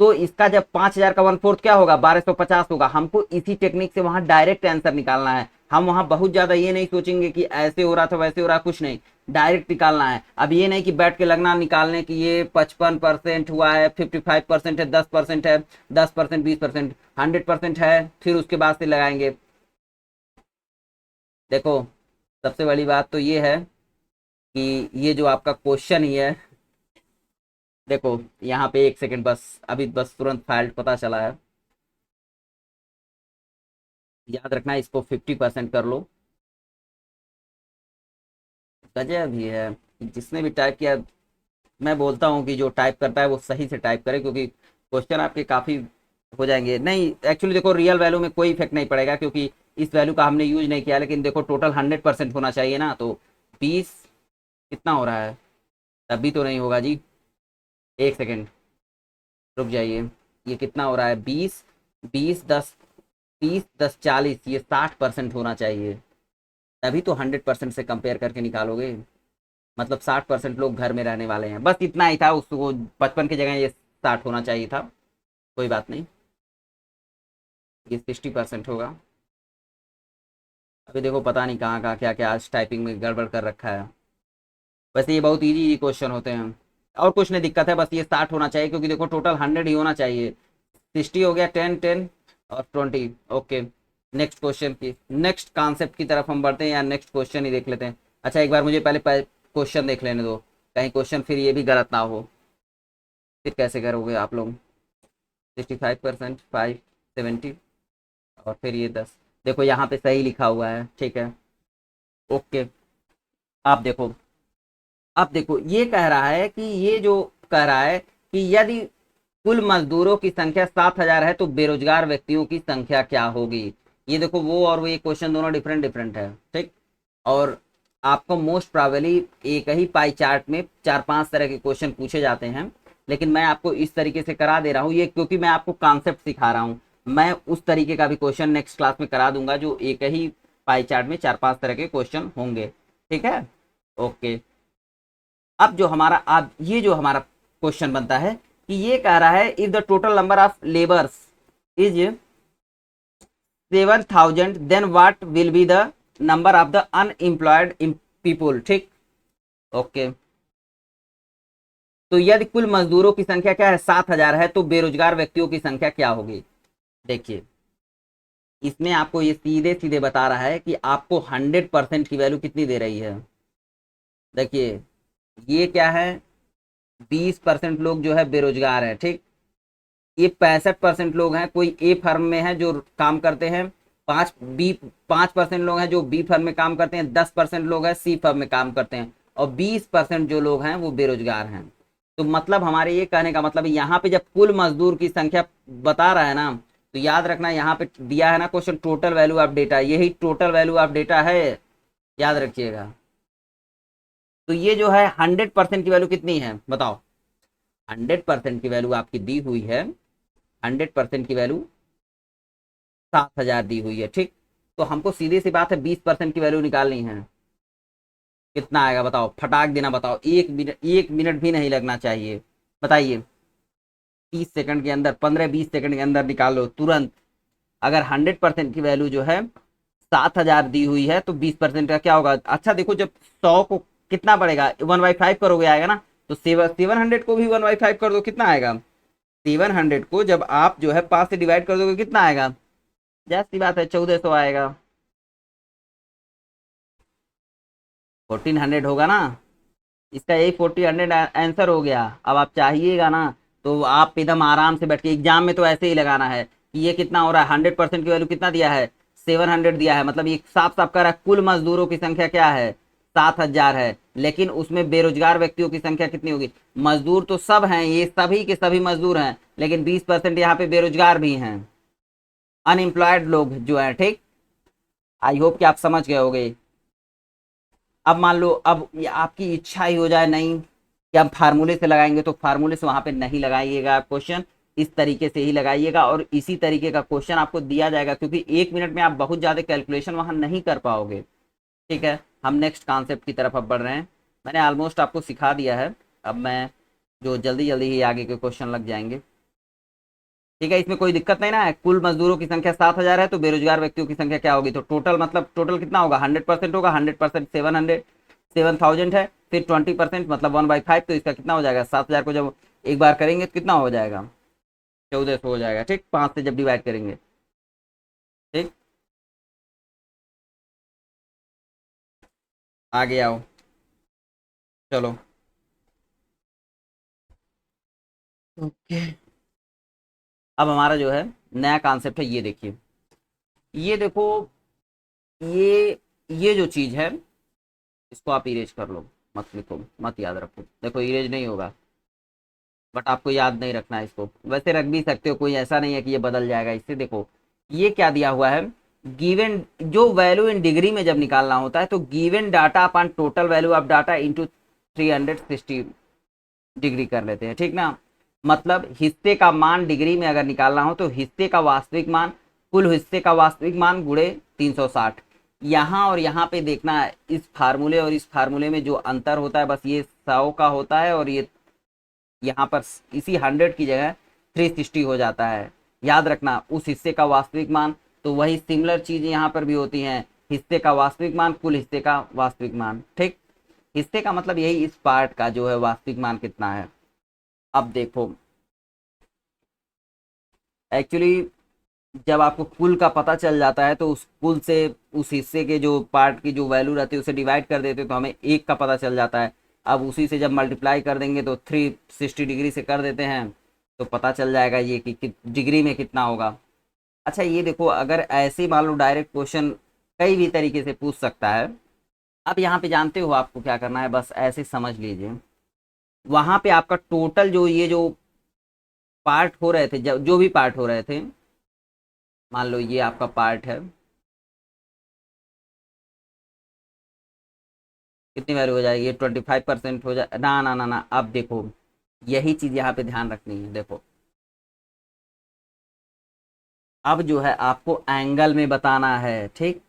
तो इसका जब 5000 का 1/4 क्या होगा, 1250 होगा। हमको इसी टेक्निक से वहां डायरेक्ट आंसर निकालना है, हम वहां बहुत ज्यादा ये नहीं सोचेंगे कि ऐसे हो रहा था वैसे हो रहा, कुछ नहीं, डायरेक्ट निकालना है। अब ये नहीं कि बैठ के लगना निकालने की ये 55% हुआ है, 55% है, 10% है, 10%, 20%, 100% है, फिर उसके बाद से लगाएंगे। देखो सबसे बड़ी बात तो ये है कि ये जो आपका क्वेश्चन ही है, देखो यहाँ पे एक सेकंड बस, अभी बस तुरंत फाल्ट पता चला है, याद रखना इसको 50% कर लो। गजब भी है, जिसने भी टाइप किया, मैं बोलता हूँ कि जो टाइप करता है वो सही से टाइप करे, क्योंकि क्वेश्चन आपके काफ़ी हो जाएंगे। नहीं एक्चुअली देखो रियल वैल्यू में कोई इफेक्ट नहीं पड़ेगा, क्योंकि इस वैल्यू का हमने यूज नहीं किया, लेकिन देखो टोटल 100% होना चाहिए ना, तो 20 कितना हो रहा है, तभी तो नहीं होगा जी। एक सेकेंड रुक जाइए, ये कितना हो रहा है, 20, 20 10, 20 10 40, ये 60% होना चाहिए, तभी तो 100% से कंपेयर करके निकालोगे। मतलब 60% लोग घर में रहने वाले हैं, बस इतना ही था, उसको 55 की जगह ये 60 होना चाहिए था। कोई बात नहीं, ये 60% होगा। अभी देखो पता नहीं कहाँ कहाँ क्या क्या आज टाइपिंग में गड़बड़ कर रखा है। वैसे ये बहुत इजी क्वेश्चन होते हैं, और कुछ नहीं दिक्कत है, बस ये 60 होना चाहिए, क्योंकि देखो टोटल 100 ही होना चाहिए। 60 हो गया, 10 10 और 20। ओके, नेक्स्ट क्वेश्चन की, नेक्स्ट कॉन्सेप्ट की तरफ हम बढ़ते हैं, या नेक्स्ट क्वेश्चन ही देख लेते हैं। अच्छा एक बार मुझे पहले क्वेश्चन देख लेने दो, कहीं क्वेश्चन फिर ये भी गलत ना हो, फिर कैसे करोगे आप लोग। 65%, 570 और फिर ये 10, देखो यहाँ पे सही लिखा हुआ है, ठीक है। ओके, आप देखो, अब देखो ये कह रहा है कि ये जो कह रहा है कि यदि कुल मजदूरों की संख्या 7,000 है तो बेरोजगार व्यक्तियों की संख्या क्या होगी। ये देखो वो और वो ये क्वेश्चन दोनों डिफरेंट डिफरेंट है, ठीक। और आपको मोस्ट प्रोबेबली एक ही पाई चार्ट में 4 5 तरह के क्वेश्चन पूछे जाते हैं, लेकिन मैं आपको इस तरीके से करा दे रहा हूँ ये, क्योंकि मैं आपको कॉन्सेप्ट सिखा रहा हूँ। मैं उस तरीके का भी क्वेश्चन नेक्स्ट क्लास में करा दूंगा, जो एक ही पाई चार्ट में 4 5 तरह के क्वेश्चन होंगे, ठीक है। ओके, अब जो हमारा, अब ये जो हमारा क्वेश्चन बनता है कि ये कह रहा है if the total number of labours is 7,000 then what will be the number of the unemployed people, ठीक। ओके, तो यदि कुल मजदूरों की संख्या क्या है, 7,000 है, तो बेरोजगार व्यक्तियों की संख्या क्या होगी। देखिए इसमें आपको ये सीधे सीधे बता रहा है कि आपको 100% की वैल्यू कितनी दे रही है। देखिए ये क्या है, 20% लोग जो है बेरोजगार है, ठीक। ये 65% लोग हैं कोई ए फर्म में है जो काम करते हैं, 5% लोग हैं जो बी फर्म में काम करते हैं, 10% लोग हैं सी फर्म में काम करते हैं, और 20% जो लोग हैं वो बेरोजगार हैं। तो मतलब हमारे ये कहने का मतलब यहाँ पे जब कुल मजदूर की संख्या बता रहा है ना, तो याद रखना यहाँ पे दिया है ना question total value of data, यही टोटल वैल्यू ऑफ डेटा है, याद रखिएगा। तो ये जो है 100% की वैल्यू कितनी है बताओ, 100% की वैल्यू आपकी दी हुई है, 100% की वैल्यू 7,000 दी हुई है, ठीक। तो हमको सीधी सी बात है 20% की वैल्यू निकालनी है, कितना आएगा बताओ, फटाक देना बताओ, 1 मिनट, 1 मिनट भी नहीं लगना चाहिए, बताइए। 30 सेकंड के अंदर, 15 20 सेकंड के अंदर निकाल लो तुरंत। अगर 100% की वैल्यू जो है 7,000 दी हुई है, तो 20% का क्या होगा। अच्छा देखो जब 100 को कितना बढ़ेगा, 1/5 करोगे आएगा ना, तो 700 को भी 1/5 कर दो, कितना आएगा। 700 को जब आप जो है 5 से डिवाइड कर दोगे कितना आएगा, जैसी बात है 1400 आएगा, 1400 होगा ना। इसका यही 1400 आंसर हो गया। अब आप चाहिएगा ना तो आप एकदम आराम से बैठ के, एग्जाम में तो ऐसे ही लगाना है कि ये कितना हो रहा है, 100% की वैल्यू कितना दिया है, 700 दिया है, मतलब ये साफ साफ कह रहा है कुल मजदूरों की संख्या क्या है, 7,000 है, लेकिन उसमें बेरोजगार व्यक्तियों की संख्या कितनी होगी। मजदूर तो सब हैं, ये सभी के सभी मजदूर हैं, लेकिन 20% यहाँ पे बेरोजगार भी हैं, अनएम्प्लॉयड लोग जो है, ठीक। आई होप कि आप समझ गए होंगे। अब मान लो अब ये आपकी इच्छा ही हो जाए नहीं कि आप फार्मूले से लगाएंगे, तो फार्मूले से वहां पे नहीं लगाइएगा क्वेश्चन, इस तरीके से ही लगाइएगा, और इसी तरीके का क्वेश्चन आपको दिया जाएगा, क्योंकि 1 मिनट में आप बहुत ज्यादा कैलकुलेशन वहां नहीं कर पाओगे, ठीक है। हम नेक्स्ट कॉन्सेप्ट की तरफ अब बढ़ रहे हैं, मैंने ऑलमोस्ट आपको सिखा दिया है, अब मैं जो जल्दी जल्दी ही आगे के क्वेश्चन लग जाएंगे, ठीक है, इसमें कोई दिक्कत नहीं ना है। कुल मजदूरों की संख्या 7,000 है तो बेरोजगार व्यक्तियों की संख्या क्या होगी, तो टोटल मतलब टोटल कितना होगा, 100% होगा। 100% 7,000 है, फिर 20% मतलब 1/5, तो इसका कितना हो जाएगा, 7,000 को जब एक बार करेंगे तो कितना हो जाएगा, 1400 हो जाएगा। ठीक, 5 से जब डिवाइड करेंगे। ठीक, आगे आओ, चलो। ओके, अब हमारा जो है नया कॉन्सेप्ट है, ये देखिए। ये देखो, ये जो चीज है इसको आप इरेज कर लो, मत लिखो, मत याद रखो। देखो इरेज नहीं होगा, बट आपको याद नहीं रखना है इसको। वैसे रख भी सकते हो, कोई ऐसा नहीं है कि ये बदल जाएगा इससे। देखो ये क्या दिया हुआ है, गिवन जो वैल्यू इन डिग्री में जब निकालना होता है तो given data upon total value of data into 360 degree कर लेते हैं। ठीक ना, मतलब हिस्से का मान डिग्री में अगर निकालना हो तो हिस्से का वास्तविक मान, कुल हिस्से का वास्तविक मान गुणे 360। यहाँ और यहाँ पे देखना है, इस फार्मूले और इस फार्मूले में जो अंतर होता है बस ये 100 का होता है, और ये यहाँ पर इसी 100 की जगह 360 हो जाता है। याद रखना, उस हिस्से का वास्तविक मान, तो वही सिमिलर चीज यहाँ पर भी होती है, हिस्से का वास्तविक मान कुल हिस्से का वास्तविक मान। ठीक, हिस्से का मतलब यही इस पार्ट का जो है वास्तविक मान कितना है। अब देखो एक्चुअली जब आपको कुल का पता चल जाता है तो उस कुल से उस हिस्से के जो पार्ट की जो वैल्यू रहती है उसे डिवाइड कर देते तो हमें एक का पता चल जाता है। अब उसी से जब मल्टीप्लाई कर देंगे तो 360 डिग्री से कर देते हैं तो पता चल जाएगा ये कि डिग्री में कितना होगा। अच्छा ये देखो, अगर ऐसे मान लो डायरेक्ट क्वेश्चन कई भी तरीके से पूछ सकता है। अब यहाँ पे जानते हो आपको क्या करना है, बस ऐसे समझ लीजिए। वहां पे आपका टोटल जो ये जो पार्ट हो रहे थे, जो भी पार्ट हो रहे थे, मान लो ये आपका पार्ट है, कितनी वैल्यू हो जाएगी, 25% हो जाए ना ना ना ना। अब देखो यही चीज यहाँ पे ध्यान रखनी है। देखो अब जो है आपको एंगल में बताना है। ठीक,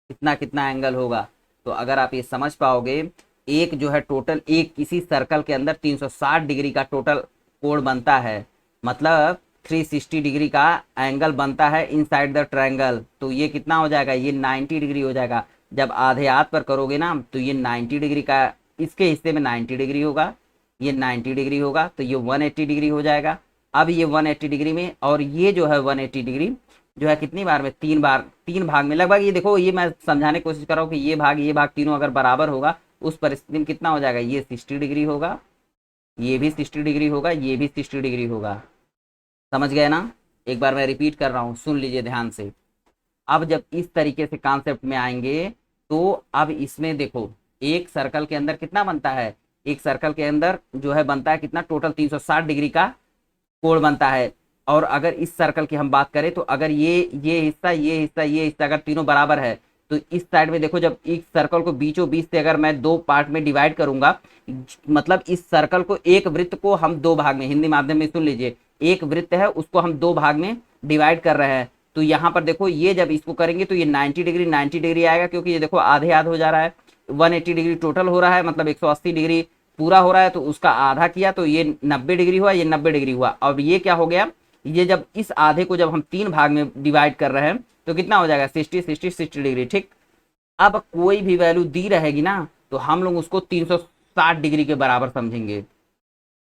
कितना कितना एंगल होगा, तो अगर आप ये समझ पाओगे, एक जो है टोटल एक किसी सर्कल के अंदर 360 डिग्री का टोटल कोण बनता है, मतलब 360 डिग्री का एंगल बनता है इनसाइड द ट्रायंगल, तो ये कितना हो जाएगा, ये 90 डिग्री हो जाएगा। जब आधे हाथ पर करोगे ना तो ये 90 डिग्री का, इसके हिस्से में 90 डिग्री होगा, ये 90 डिग्री होगा, तो ये 180 डिग्री हो जाएगा। अब ये 180 डिग्री में, और ये जो है 180 डिग्री जो है कितनी बार में, 3 बार, 3 भाग में लगभग। ये देखो ये मैं समझाने की कोशिश कर रहा हूँ कि ये भाग तीनों अगर बराबर होगा उस परिस्थिति में कितना हो जाएगा, ये 60 डिग्री होगा, ये भी 60 डिग्री होगा, ये भी 60 डिग्री होगा। समझ गए ना, एक बार मैं रिपीट कर रहा हूँ, सुन लीजिए ध्यान से। अब जब इस तरीके से कॉन्सेप्ट में आएंगे तो अब इसमें देखो एक सर्कल के अंदर कितना बनता है, एक सर्कल के अंदर जो है बनता है कितना, टोटल 360 डिग्री का कोण बनता है। और अगर इस सर्कल की हम बात करें तो अगर ये हिस्सा ये हिस्सा ये हिस्सा अगर तीनों बराबर है तो इस साइड में देखो, जब इस सर्कल को बीचों बीच से अगर मैं दो पार्ट में डिवाइड करूंगा, मतलब इस सर्कल को, एक वृत्त को हम दो भाग में, हिंदी माध्यम में सुन लीजिए, एक वृत्त है उसको हम दो भाग में डिवाइड कर रहे हैं। तो यहाँ पर देखो ये जब इसको करेंगे तो ये 90 डिग्री 90 डिग्री आएगा, क्योंकि ये देखो आधे आध हो जा रहा है, 180 डिग्री टोटल हो रहा है, मतलब 180 डिग्री पूरा हो रहा है, तो उसका आधा किया तो ये 90 डिग्री हुआ, ये 90 डिग्री हुआ। अब ये क्या हो गया, ये जब इस आधे को जब हम 3 भाग में डिवाइड कर रहे हैं तो कितना हो जाएगा, 60 डिग्री। ठीक, अब कोई भी वैल्यू दी रहेगी ना तो हम लोग उसको 360 डिग्री के बराबर समझेंगे।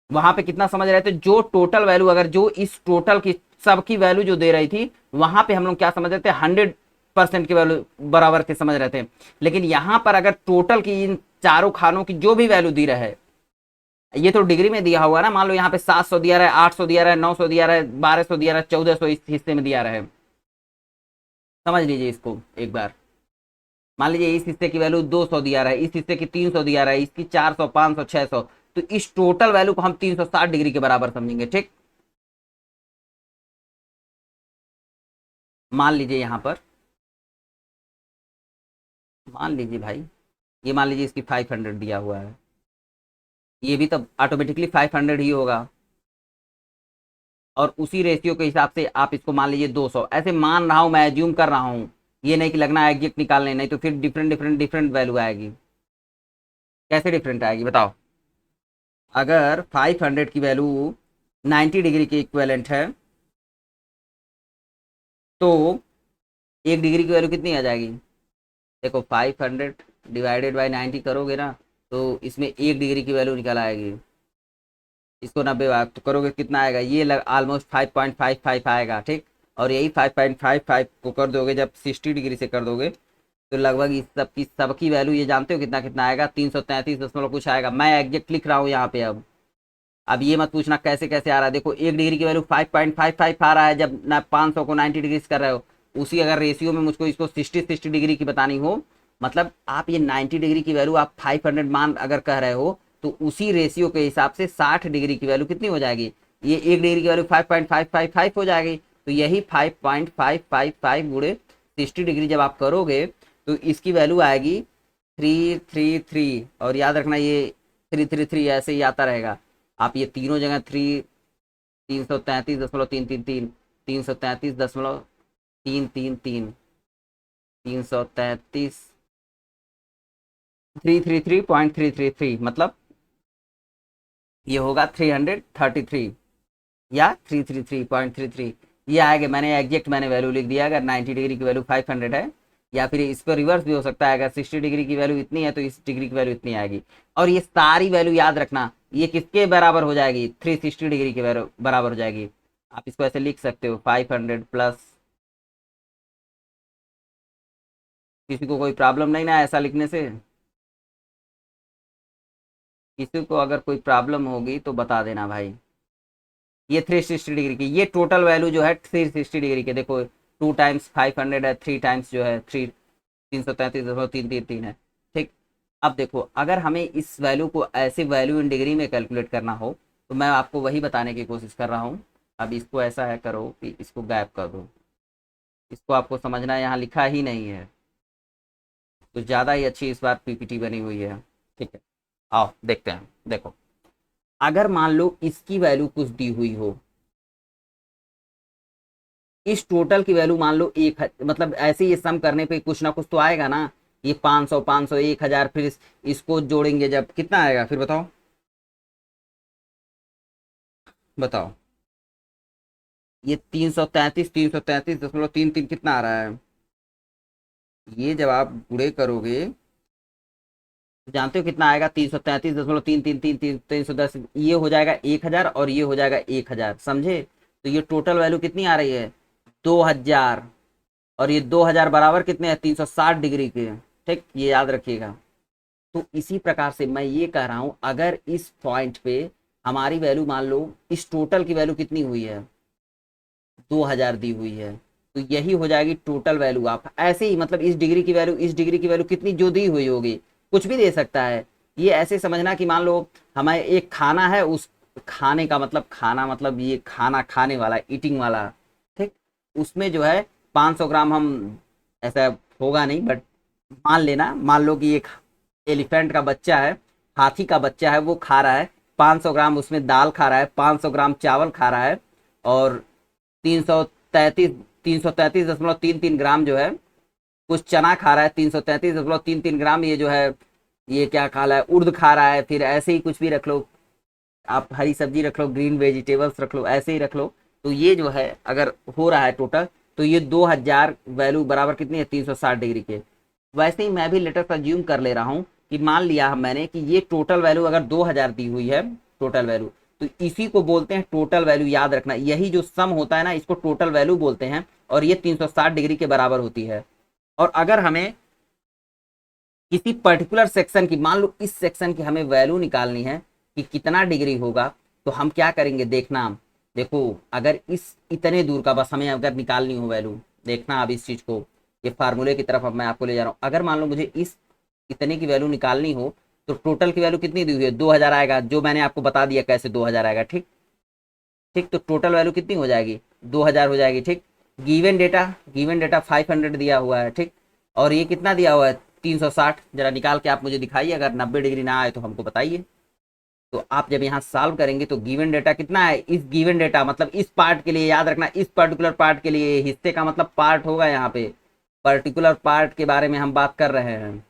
वहां पे कितना समझ रहे थे, जो टोटल वैल्यू, अगर जो इस टोटल की सबकी वैल्यू जो दे रही थी वहां पे हम लोग क्या समझ रहे थे, 100% की वैल्यू बराबर के समझ रहे थे। लेकिन यहां पर अगर टोटल की इन चारों खानों की जो भी वैल्यू दी रहे, ये तो डिग्री में दिया हुआ ना, मान लो यहाँ पे 700 दिया रहा है, 800 दिया रहा है, 900 दिया रहा है, 1200 दिया रहा है, 1400 इस हिस्से में दिया रहा है। समझ लीजिए इसको एक बार। मान लीजिए इस हिस्से की वैल्यू 200 दिया रहा है, इस हिस्से की 300 दिया रहा है, इसकी 400 500 600, तो इस टोटल वैल्यू को हम 360 डिग्री के बराबर समझेंगे। ठीक, मान लीजिए यहां पर, मान लीजिए भाई, ये मान लीजिए इसकी 500 दिया हुआ है, ये भी तब ऑटोमेटिकली 500 ही होगा। और उसी रेशियो के हिसाब से आप इसको मान लीजिए 200, ऐसे मान रहा हूं मैं, एज्यूम कर रहा हूं, ये नहीं कि लगना एग्जैक्ट निकालने, नहीं तो फिर डिफरेंट वैल्यू आएगी। कैसे डिफरेंट आएगी बताओ, अगर 500 की वैल्यू 90 डिग्री के इक्वेलेंट है तो 1 डिग्री की वैल्यू कितनी आ जाएगी? देखो 500 डिवाइडेड बाई 90 करोगे ना, तो इसमें 1 डिग्री की वैल्यू निकल आएगी। इसको 90 बार तो करोगे कितना आएगा? ये ऑलमोस्ट 5.55 आएगा, ठीक। और यही 5.55 को कर दोगे जब 60 डिग्री से कर दोगे, तो लगभग इस सबकी वैल्यू ये जानते हो कितना कितना आएगा? 333 कुछ आएगा। मैं एग्जैक्ट लिख रहा हूँ यहाँ पे। अब ये मत पूछना कैसे कैसे आ रहा है। देखो 1 डिग्री की वैल्यू 5.55 आ रहा है जब ना 500 को 90 डिग्री से कर रहे हो। उसी अगर रेशियो में मुझको इसको 60 डिग्री की बतानी हो, मतलब आप ये 90 डिग्री की वैल्यू आप 500 मान अगर कह रहे हो, तो उसी रेशियो के हिसाब से 60 डिग्री की वैल्यू कितनी हो जाएगी? ये 1 डिग्री की वैल्यू 5.555 हो जाएगी। तो यही 5.555 गुणे 60 डिग्री जब आप करोगे तो इसकी वैल्यू आएगी 333। और याद रखना ये 333 ऐसे ही आता रहेगा। आप ये तीनों जगह 333.333 333.333 333 333.333 मतलब ये होगा 333 या 333.33। ये आएगा। मैंने वैल्यू लिख दिया। अगर 90 डिग्री की वैल्यू 500 है, या फिर इस पर रिवर्स भी हो सकता है। अगर 60 डिग्री की वैल्यू इतनी है तो इस डिग्री की वैल्यू इतनी आएगी। और ये सारी वैल्यू याद रखना, ये किसके बराबर हो जाएगी? 360 डिग्री के बराबर हो जाएगी। आप इसको ऐसे लिख सकते हो 500 प्लस। किसी को कोई प्रॉब्लम नहीं ना ऐसा लिखने से? किसी को अगर कोई प्रॉब्लम होगी तो बता देना भाई। ये 360 डिग्री की ये टोटल वैल्यू जो है 360 डिग्री के, देखो 2 टाइम्स 500 है, 3 टाइम्स जो है 333.333 है, ठीक। अब देखो अगर हमें इस वैल्यू को ऐसे वैल्यू इन डिग्री में कैलकुलेट करना हो, तो मैं आपको वही बताने की कोशिश कर रहा हूँ। अब इसको ऐसा है करो कि इसको गैप कर दो। इसको आपको समझना है, यहाँ लिखा ही नहीं है। कुछ ज़्यादा ही अच्छी इस बार पीपीटी बनी हुई है, ठीक है। आओ देखते हैं। देखो अगर मान लो इसकी वैल्यू कुछ दी हुई हो, इस टोटल की वैल्यू मान लो मतलब ऐसे ये सम करने पे कुछ ना कुछ तो आएगा ना। ये 500 500 1000, फिर इसको जोड़ेंगे जब कितना आएगा फिर बताओ? बताओ। ये 333.333 कितना आ रहा है? ये जब आप गुणे करोगे तो जानते हो कितना आएगा? 333.333 ये हो जाएगा 1000 और ये हो जाएगा 1000, समझे? तो ये टोटल वैल्यू कितनी आ रही है? 2000। और ये 2000 बराबर कितने हैं? 360 डिग्री के, ठीक। ये याद रखिएगा। तो इसी प्रकार से मैं ये कह रहा हूं, अगर इस पॉइंट पे हमारी वैल्यू मान लो इस टोटल की वैल्यू कितनी हुई है? 2000 दी हुई है, तो यही हो जाएगी टोटल वैल्यू। आप ऐसे ही मतलब इस डिग्री की वैल्यू कितनी जो दी हुई होगी, कुछ भी दे सकता है। ये ऐसे समझना कि मान लो हमें एक खाना है, उस खाने का मतलब खाना मतलब ये खाना खाने वाला, ईटिंग वाला, ठीक। उसमें जो है 500 ग्राम हम, ऐसा होगा नहीं बट मान लेना, मान लो कि एक एलिफेंट का बच्चा है, हाथी का बच्चा है, वो खा रहा है 500 ग्राम उसमें दाल खा रहा है, 500 ग्राम चावल खा रहा है, और 333 333.33 ग्राम जो है कुछ चना खा रहा है। 333.33 ग्राम ये जो है, ये क्या खा रहा है? उर्द खा रहा है। फिर ऐसे ही कुछ भी रख लो, आप हरी सब्जी रख लो, ग्रीन वेजिटेबल्स रख लो, ऐसे ही रख लो। तो ये जो है अगर हो रहा है टोटल, तो ये 2000 वैल्यू बराबर कितनी है? 360 डिग्री के। वैसे ही मैं भी लेटर अज्यूम कर ले रहा हूँ कि मान लिया मैंने कि ये टोटल वैल्यू अगर 2000 दी हुई है, टोटल वैल्यू, तो इसी को बोलते हैं टोटल वैल्यू। याद रखना, यही जो सम होता है ना, इसको टोटल वैल्यू बोलते हैं। और ये 360 डिग्री के बराबर होती है। और अगर हमें किसी पर्टिकुलर सेक्शन की, मान लो इस सेक्शन की हमें वैल्यू निकालनी है कि कितना डिग्री होगा, तो हम क्या करेंगे देखना। देखो अगर इस इतने दूर का बस हमें अगर निकालनी हो वैल्यू, देखना अब इस चीज को, ये फार्मूले की तरफ अब मैं आपको ले जा रहा हूँ। अगर मान लो मुझे इस इतने की वैल्यू निकालनी हो, तो टोटल की वैल्यू कितनी दी हुई है? 2000 आएगा, जो मैंने आपको बता दिया कैसे 2000 आएगा, ठीक। ठीक, तो टोटल वैल्यू कितनी हो जाएगी? 2000 हो जाएगी, ठीक। गिवन डेटा 500 दिया हुआ है, ठीक। और ये कितना दिया हुआ है? 360। जरा निकाल के आप मुझे दिखाइए, अगर 90 डिग्री ना आए तो हमको बताइए। तो आप जब यहाँ सॉल्व करेंगे तो गिवन डेटा कितना है? इस गिवन डेटा मतलब इस पार्ट के लिए, याद रखना इस पर्टिकुलर पार्ट के लिए, हिस्से का मतलब पार्ट होगा यहाँ पे, पर्टिकुलर पार्ट के बारे में हम बात कर रहे हैं।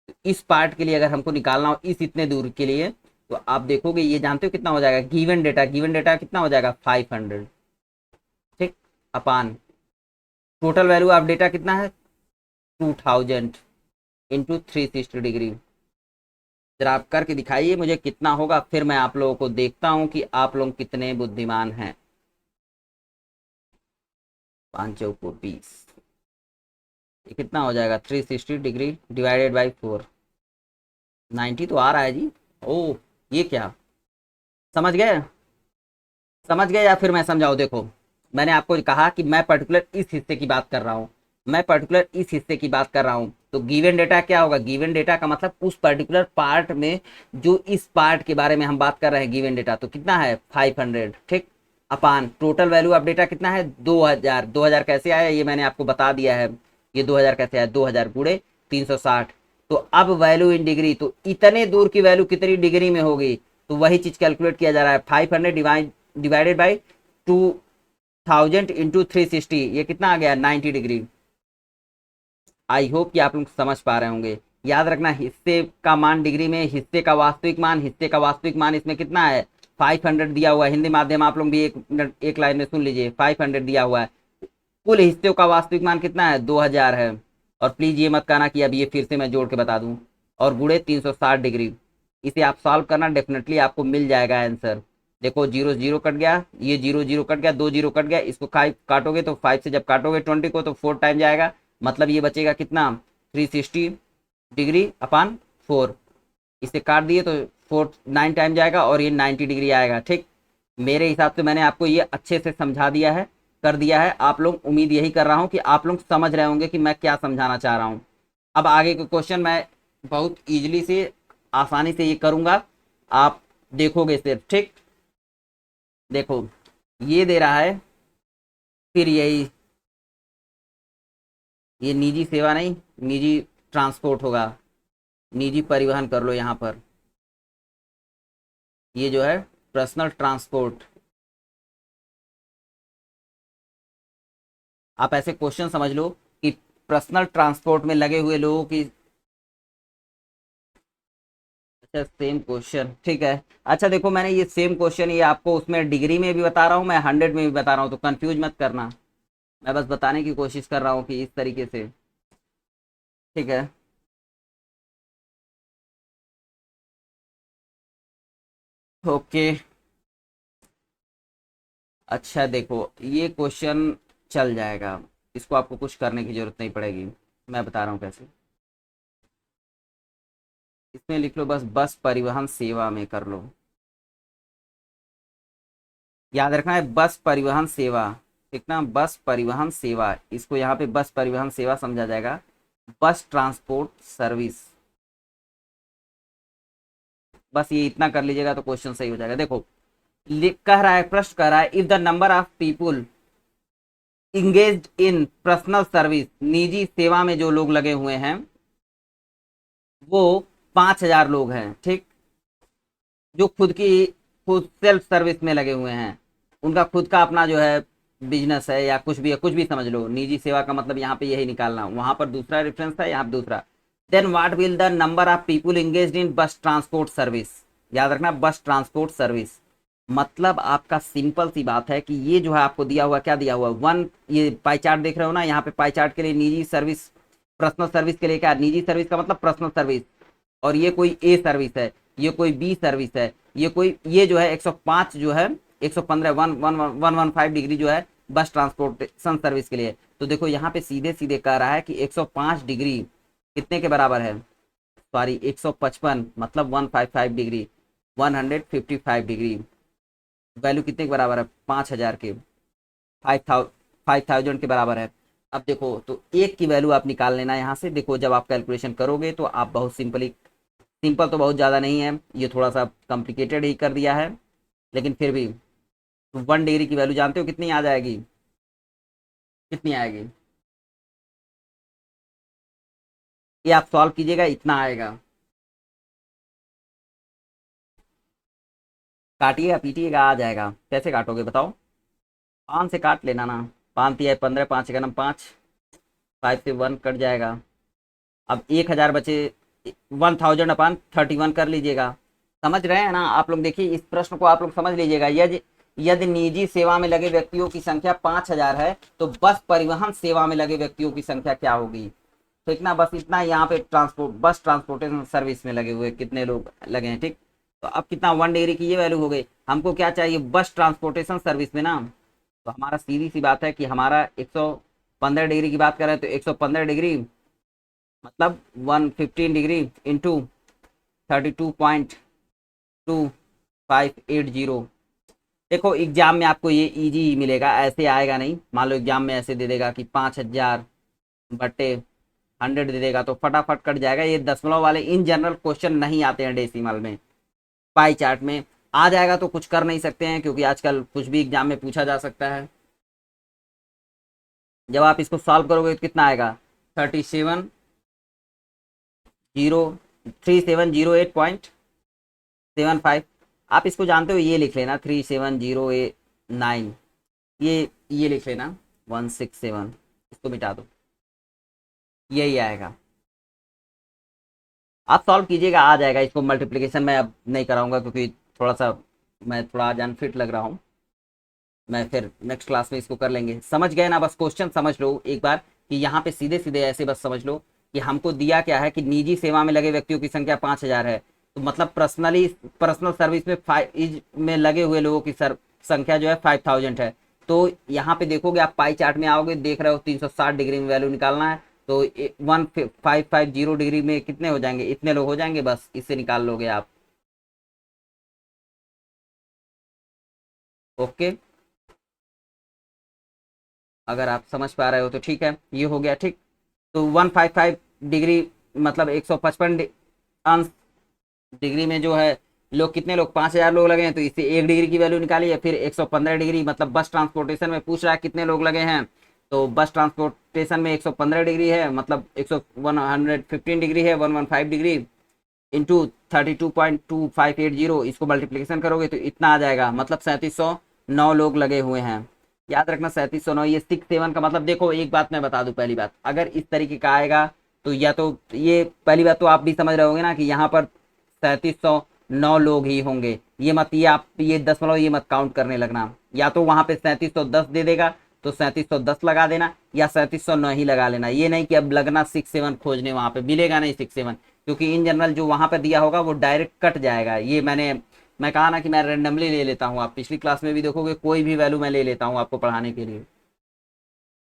तो इस पार्ट के लिए अगर हमको निकालना हो इस इतने दूर के लिए, तो आप देखोगे ये जानते हो कितना हो जाएगा? गिवन डेटा कितना हो जाएगा? 500, ठीक, अपान टोटल वैल्यू ऑफ डेटा कितना है 2000 इंटू 360 डिग्री। जरा आप करके दिखाइए मुझे कितना होगा, फिर मैं आप लोगों को देखता हूं कि आप लोग कितने बुद्धिमान हैं। 5 चौको 20, ये कितना हो जाएगा 360 डिग्री डिवाइडेड बाई 4। 90 तो आ रहा है जी। ओ ये क्या, समझ गए? समझ गए या फिर मैं समझाऊं? देखो मैंने आपको कहा कि मैं पर्टिकुलर इस हिस्से की बात कर रहा हूं, मैं पर्टिकुलर इस हिस्से की बात कर रहा हूं। तो गिवन डेटा क्या होगा, गिवन डेटा का मतलब उस पर्टिकुलर पार्ट में जो इस पार्ट के बारे में हम बात कर रहे हैं गिवन डेटा, तो कितना है 500, ठीक। अपान टोटल वैल्यू ऑफ डेटा कितना है 2000। 2000 कैसे आया ये मैंने आपको बता दिया है। ये 2000 कैसे आया, 2000 गुणे 360। तो अब वैल्यू इन डिग्री, तो इतने दूर की वैल्यू कितनी डिग्री में होगी, तो वही चीज कैलकुलेट किया जा रहा है। 500 डिवाइडेड बाई 2000 इंटू 360, ये कितना आ गया 90 डिग्री। आई होप कि आप लोग समझ पा रहे होंगे। याद रखना हिस्से का मान डिग्री में, हिस्से का वास्तविक मान, हिस्से का वास्तविक मान इसमें कितना है 500 दिया हुआ है। हिंदी माध्यम आप लोग भी एक लाइन में सुन लीजिए, 500 दिया हुआ है। कुल हिस्से का वास्तविक मान कितना है 2000 है। और प्लीज ये मत कहना कि अब ये फिर से मैं जोड़ के बता दूं। और गुणे 360 डिग्री, इसे आप सॉल्व करना, डेफिनेटली आपको मिल जाएगा आंसर। देखो जीरो जीरो कट गया, ये जीरो जीरो कट गया, 2 जीरो कट गया, इसको 5 काटोगे तो 5 से जब काटोगे 20 को तो 4 टाइम जाएगा, मतलब ये बचेगा कितना 360 डिग्री अपान 4। इसे काट दिए तो 9 टाइम जाएगा और ये 90 डिग्री आएगा, ठीक। मेरे हिसाब से मैंने आपको ये अच्छे से समझा दिया है, कर दिया है। आप लोग, उम्मीद यही कर रहा हूँ कि आप लोग समझ रहे होंगे कि मैं क्या समझाना चाह रहा हूँ। अब आगे के क्वेश्चन मैं बहुत इजीली से, आसानी से ये करूँगा, आप देखोगे सिर्फ, ठीक। देखो ये दे रहा है, फिर यही, ये निजी सेवा नहीं, निजी ट्रांसपोर्ट होगा, निजी परिवहन कर लो यहाँ पर। ये जो है पर्सनल ट्रांसपोर्ट। आप ऐसे क्वेश्चन समझ लो कि पर्सनल ट्रांसपोर्ट में लगे हुए लोगों की, अच्छा सेम क्वेश्चन, ठीक है। अच्छा देखो मैंने ये सेम क्वेश्चन ये आपको उसमें डिग्री में भी बता रहा हूँ, मैं 100 में भी बता रहा हूँ, तो कंफ्यूज मत करना। मैं बस बताने की कोशिश कर रहा हूँ कि इस तरीके से, ठीक है। ओके, अच्छा देखो ये क्वेश्चन चल जाएगा, इसको आपको कुछ करने की जरूरत नहीं पड़ेगी, मैं बता रहा हूँ कैसे। इसमें लिख लो बस बस परिवहन सेवा में कर लो। याद रखना है बस परिवहन सेवा, लिखना बस परिवहन सेवा, इसको यहाँ पे बस परिवहन सेवा समझा जाएगा, बस ट्रांसपोर्ट सर्विस। बस ये इतना कर लीजिएगा तो क्वेश्चन सही हो जाएगा। देखो कह रहा है, प्रश्न कह रहा है, if the number of people engage in personal service, निजी सेवा में जो लोग लगे हुए हैं वो 5000 लोग हैं, ठीक। जो खुद सेल्फ सर्विस में लगे हुए हैं, उनका खुद का अपना जो है बिजनेस है या कुछ भी है, कुछ भी समझ लो, निजी सेवा का मतलब यहाँ पे यही निकालना, वहां पर दूसरा रेफरेंस था, यहाँ पे दूसरा। Then what will the number of people engage in bus transport service. याद रखना बस ट्रांसपोर्ट सर्विस, मतलब आपका सिंपल सी बात है कि ये जो है आपको दिया हुआ, क्या दिया हुआ वन, ये पाई चार्ट देख रहे हो ना, यहाँ पे पाई चार्ट के लिए निजी सर्विस, पर्सनल सर्विस के लिए क्या, निजी सर्विस का मतलब पर्सनल सर्विस, और ये कोई ए सर्विस है, ये कोई बी सर्विस है, ये कोई, ये जो है 105 जो है 115 115 डिग्री जो है बस ट्रांसपोर्टेशन सर्विस के लिए। तो देखो यहाँ पे सीधे सीधे कह रहा है कि 105 डिग्री कितने के बराबर है, सॉरी 155 मतलब 155 डिग्री, 155 डिग्री वैल्यू कितने के बराबर है 5000 के, 5000 के बराबर है। अब देखो तो एक की वैल्यू आप निकाल लेना यहाँ से। देखो जब आप कैलकुलेशन करोगे तो आप बहुत सिंपली, सिंपल तो बहुत ज़्यादा नहीं है, ये थोड़ा सा कॉम्प्लिकेटेड ही कर दिया है, लेकिन फिर भी 1 डिग्री की वैल्यू जानते हो कितनी आ जाएगी, कितनी आएगी, ये आप सॉल्व कीजिएगा इतना आएगा। काटिएगा पीटिएगा आ जाएगा, कैसे काटोगे बताओ, 5 से काट लेना ना, 5 तिया 15, 5 एक 5, 5 से 1 कट जाएगा। अब 1000 बचे, 1000 अपान 31 कर लीजिएगा। समझ रहे हैं ना आप लोग, देखिए इस प्रश्न को आप लोग समझ लीजिएगा, यदि निजी सेवा में लगे व्यक्तियों की संख्या 5,000 है तो बस परिवहन सेवा में लगे व्यक्तियों की संख्या क्या होगी। ठीक ना, बस इतना यहाँ पे बस ट्रांसपोर्टेशन सर्विस में लगे हुए कितने लोग लगे हैं। ठीक, तो अब कितना 1 डिग्री की ये वैल्यू हो गई। हमको क्या चाहिए, बस ट्रांसपोर्टेशन सर्विस में ना, तो हमारा सीधी सी बात है कि हमारा 115 डिग्री की बात करें तो 115 डिग्री मतलब 115 डिग्री इंटू 32.2580। देखो एग्जाम में आपको ये इजी मिलेगा, ऐसे आएगा नहीं। मान लो एग्जाम में ऐसे दे देगा कि 5,000 बटे 100 दे देगा तो फटाफट कट जाएगा। ये दशमलव वाले इन जनरल क्वेश्चन नहीं आते हैं डेसिमल में। पाई चार्ट में आ जाएगा तो कुछ कर नहीं सकते हैं, क्योंकि आजकल कुछ भी एग्जाम में पूछा जा सकता है। जब आप इसको सॉल्व करोगे तो कितना आएगा, 3708.75। आप इसको जानते हो, ये लिख लेना 3708.9, ये लिख लेना 167, इसको मिटा दो, यही आएगा। आप सॉल्व कीजिएगा, आ जाएगा। इसको मल्टीप्लिकेशन मैं अब नहीं कराऊंगा क्योंकि थोड़ा सा मैं थोड़ा आज अनफिट लग रहा हूँ। मैं फिर नेक्स्ट क्लास में इसको कर लेंगे। समझ गए ना, बस क्वेश्चन समझ लो एक बार कि यहाँ पे सीधे सीधे ऐसे बस समझ लो कि हमको दिया क्या है कि निजी सेवा में लगे व्यक्तियों की संख्या 5,000 है, तो मतलब पर्सनल सर्विस में में लगे हुए लोगों की संख्या जो है 5,000 है। तो यहाँ पे देखोगे, आप पाई चार्ट में आओगे, देख रहे हो 360 डिग्री में वैल्यू निकालना है, तो 1550 डिग्री में कितने हो जाएंगे, इतने लोग हो जाएंगे, बस इससे निकाल लोगे आप। ओके, अगर आप समझ पा रहे हो तो ठीक है, ये हो गया। ठीक, तो 155 डिग्री मतलब 155 अंश डिग्री में जो है लोग, कितने लोग, 5,000 लोग लगे हैं, तो इससे 1 डिग्री की वैल्यू निकाली है। फिर 115 डिग्री मतलब बस ट्रांसपोर्टेशन में पूछ रहा है कितने लोग लगे हैं, तो बस ट्रांसपोर्टेशन में 115 डिग्री है, मतलब 115 डिग्री है, 115 डिग्री इंटू 32.2580, इसको मल्टीप्लीकेशन करोगे तो इतना आ जाएगा, मतलब 3709 लोग लगे हुए हैं। याद रखना 3709, ये 67 का मतलब, देखो एक बात मैं बता दूं, पहली बात, अगर इस तरीके का आएगा तो या तो ये पहली बात तो आप भी समझ रहे होंगे ना कि यहाँ पर 3709 लोग ही होंगे। ये मत, ये आप ये दशमलव ये मत काउंट करने लगना। या तो वहां पे 3710 दे देगा तो 3710 लगा देना, या 3709 ही लगा लेना। ये नहीं कि अब लगना 67 खोजने, वहां पे मिलेगा नहीं 67, क्योंकि इन जनरल जो वहां पे दिया होगा वो डायरेक्ट कट जाएगा। ये मैं कहा ना कि मैं रेंडमली ले लेता हूँ, आप पिछली क्लास में भी देखोगे कोई भी वैल्यू मैं ले लेता हूँ आपको पढ़ाने के लिए।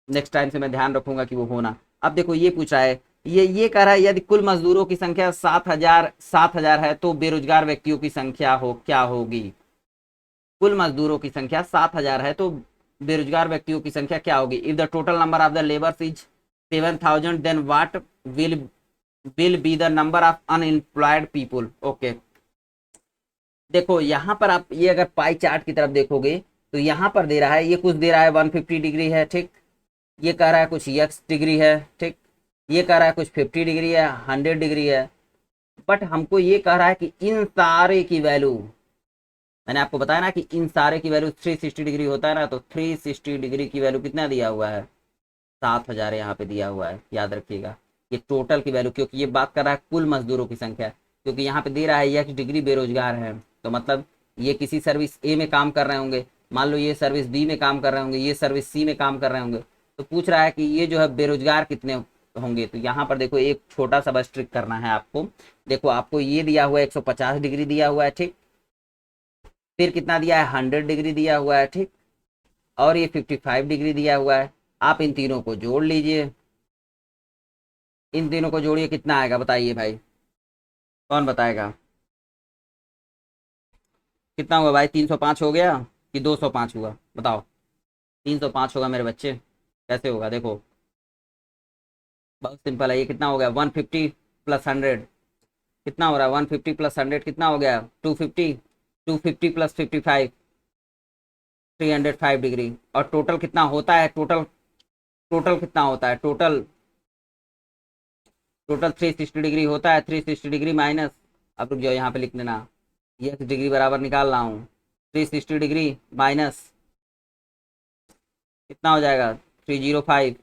नेक्स्ट टाइम से मैं ध्यान रखूंगा कि वो होना। अब देखो ये पूछ रहा है, ये कह रहा है यदि कुल मजदूरों की संख्या 7,000 है तो बेरोजगार व्यक्तियों की संख्या क्या होगी। कुल मजदूरों की संख्या 7,000 है तो बेरोजगार व्यक्तियों की संख्या क्या होगी। If the total number of the labours is 7,000 then what will will be the number of unemployed people. Okay, देखो यहाँ पर आप ये अगर पाई चार्ट की तरफ देखोगे तो यहाँ पर दे रहा है, ये कुछ दे रहा है 150 डिग्री है। ठीक, ये कह रहा है कुछ x डिग्री है। ठीक, ये कह रहा है कुछ 50 डिग्री है, 100 डिग्री है। बट हमको ये कह रहा है कि इन सारे की वैल्यू, मैंने आपको बताया ना कि इन सारे की वैल्यू 360 डिग्री होता है ना, तो 360 डिग्री की वैल्यू कितना दिया हुआ है, 7,000 यहाँ पे दिया हुआ है, याद रखिएगा। ये टोटल की वैल्यू, क्योंकि ये बात कर रहा है कुल मजदूरों की संख्या, क्योंकि यहाँ पे दे रहा है x डिग्री बेरोजगार है, तो मतलब ये किसी सर्विस ए में काम कर रहे होंगे, मान लो ये सर्विस बी में काम कर रहे होंगे, ये सर्विस सी में काम कर रहे होंगे, तो पूछ रहा है कि ये जो है बेरोजगार कितने होंगे। तो यहाँ पर देखो एक छोटा सा बस ट्रिक करना है आपको। देखो आपको ये दिया हुआ है 150 डिग्री दिया हुआ है। ठीक, फिर कितना दिया है, 100 डिग्री दिया हुआ है। ठीक, और ये 55 डिग्री दिया हुआ है। आप इन तीनों को जोड़ लीजिए, इन तीनों को जोड़िए, कितना आएगा बताइए भाई, कौन बताएगा। कितना हुआ भाई, 305 हो गया कि 205 हुआ, बताओ। 305 होगा मेरे बच्चे, कैसे होगा देखो, बहुत सिंपल है। ये कितना हो गया, 150 प्लस 100 कितना हो रहा है, 150 प्लस 100 कितना हो गया, 250, 250 प्लस 55 305 डिग्री। और टोटल कितना होता है, टोटल कितना होता है, टोटल 360 डिग्री होता है। 360 डिग्री माइनस, अब रुक जाओ यहाँ पे लिख लेना, ये डिग्री बराबर निकाल रहा हूँ, 360 डिग्री माइनस कितना हो जाएगा, 305,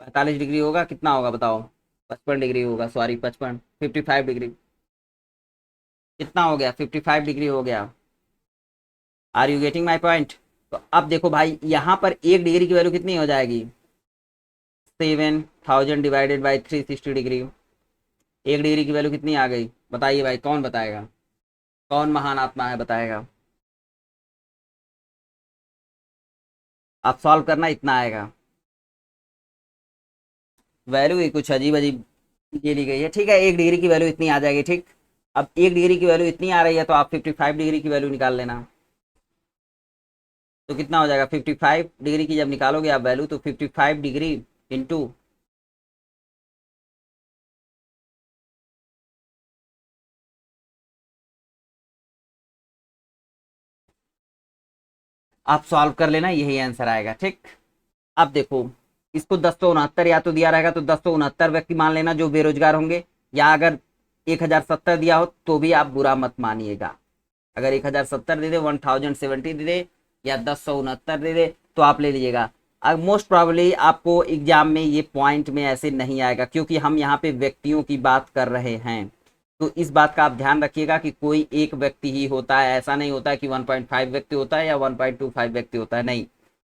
45 डिग्री होगा, कितना होगा बताओ, 55 डिग्री होगा, सॉरी 55, 55 डिग्री। कितना हो गया, 55 डिग्री हो गया। Are you getting my point? तो अब देखो भाई यहाँ पर 1 डिग्री की वैल्यू कितनी हो जाएगी, 7000 डिवाइडेड बाई 360 डिग्री। 1 डिग्री की वैल्यू कितनी आ गई, बताइए भाई, कौन बताएगा, कौन महान आत्मा है बताएगा। आप सॉल्व करना, इतना आएगा। वैल्यू ही कुछ अजीब अजीब ये ली गई है। ठीक है, 1 डिग्री की वैल्यू इतनी आ जाएगी। ठीक, अब 1 डिग्री की वैल्यू इतनी आ रही है तो आप 55 डिग्री की वैल्यू निकाल लेना। तो कितना हो जाएगा, 55 डिग्री की जब निकालोगे आप वैल्यू, तो 55 डिग्री इंटू, आप सॉल्व कर लेना, यही आंसर आएगा। ठीक, अब देखो, इसको 1069 या तो दिया रहेगा तो 1069 व्यक्ति मान लेना जो बेरोजगार होंगे, या अगर 1070 दिया हो तो भी आप बुरा मत मानिएगा। अगर 1070 दे दे, 1070 दे दे, या 1069 दे दे, तो आप ले लीजिएगा। अब मोस्ट प्रॉब्ली आपको एग्जाम में ये पॉइंट में ऐसे नहीं आएगा, क्योंकि हम यहाँ पे व्यक्तियों की बात कर रहे हैं। तो इस बात का आप ध्यान रखिएगा कि कोई एक व्यक्ति ही होता है, ऐसा नहीं होता है कि 1.5 व्यक्ति होता है या 1.25 व्यक्ति होता है, नहीं,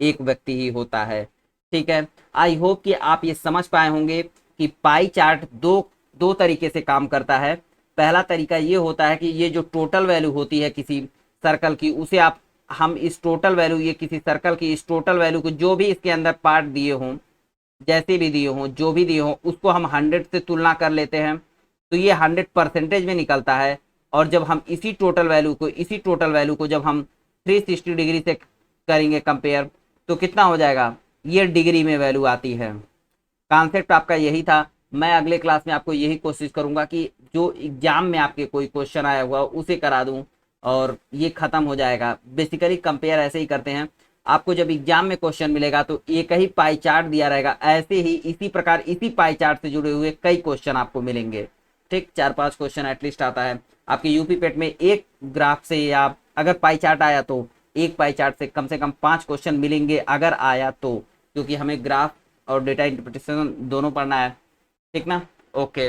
एक व्यक्ति ही होता है। ठीक है, आई होप कि आप ये समझ पाए होंगे कि पाई चार्ट दो दो तरीके से काम करता है। पहला तरीका ये होता है कि ये जो टोटल वैल्यू होती है किसी सर्कल की, उसे आप, हम इस टोटल वैल्यू, ये किसी सर्कल की इस टोटल वैल्यू को जो भी इसके अंदर पार्ट दिए हों, जैसे भी दिए हों, जो भी दिए हों, उसको हम 100 से तुलना कर लेते हैं, तो ये 100% में निकलता है। और जब हम इसी टोटल वैल्यू को जब हम 360 डिग्री से करेंगे कंपेयर, तो कितना हो जाएगा, ये डिग्री में वैल्यू आती है। कॉन्सेप्ट आपका यही था। मैं अगले क्लास में आपको यही कोशिश करूंगा कि जो एग्जाम में आपके कोई क्वेश्चन आया हुआ उसे करा दूं, और ये खत्म हो जाएगा। बेसिकली कंपेयर ऐसे ही करते हैं, आपको जब एग्जाम में क्वेश्चन मिलेगा तो एक ही पाई चार्ट दिया रहेगा, ऐसे ही इसी प्रकार इसी पाई चार्ट से जुड़े हुए कई क्वेश्चन आपको मिलेंगे। ठीक, 4-5 क्वेश्चन एटलीस्ट आता है आपके यूपी पेट में एक ग्राफ से, या अगर पाई चार्ट आया तो एक पाई चार्ट से कम 5 क्वेश्चन मिलेंगे अगर आया तो, क्योंकि हमें ग्राफ और डेटा इंटरप्रिटेशन दोनों पढ़ना है। ठीक ना, ओके।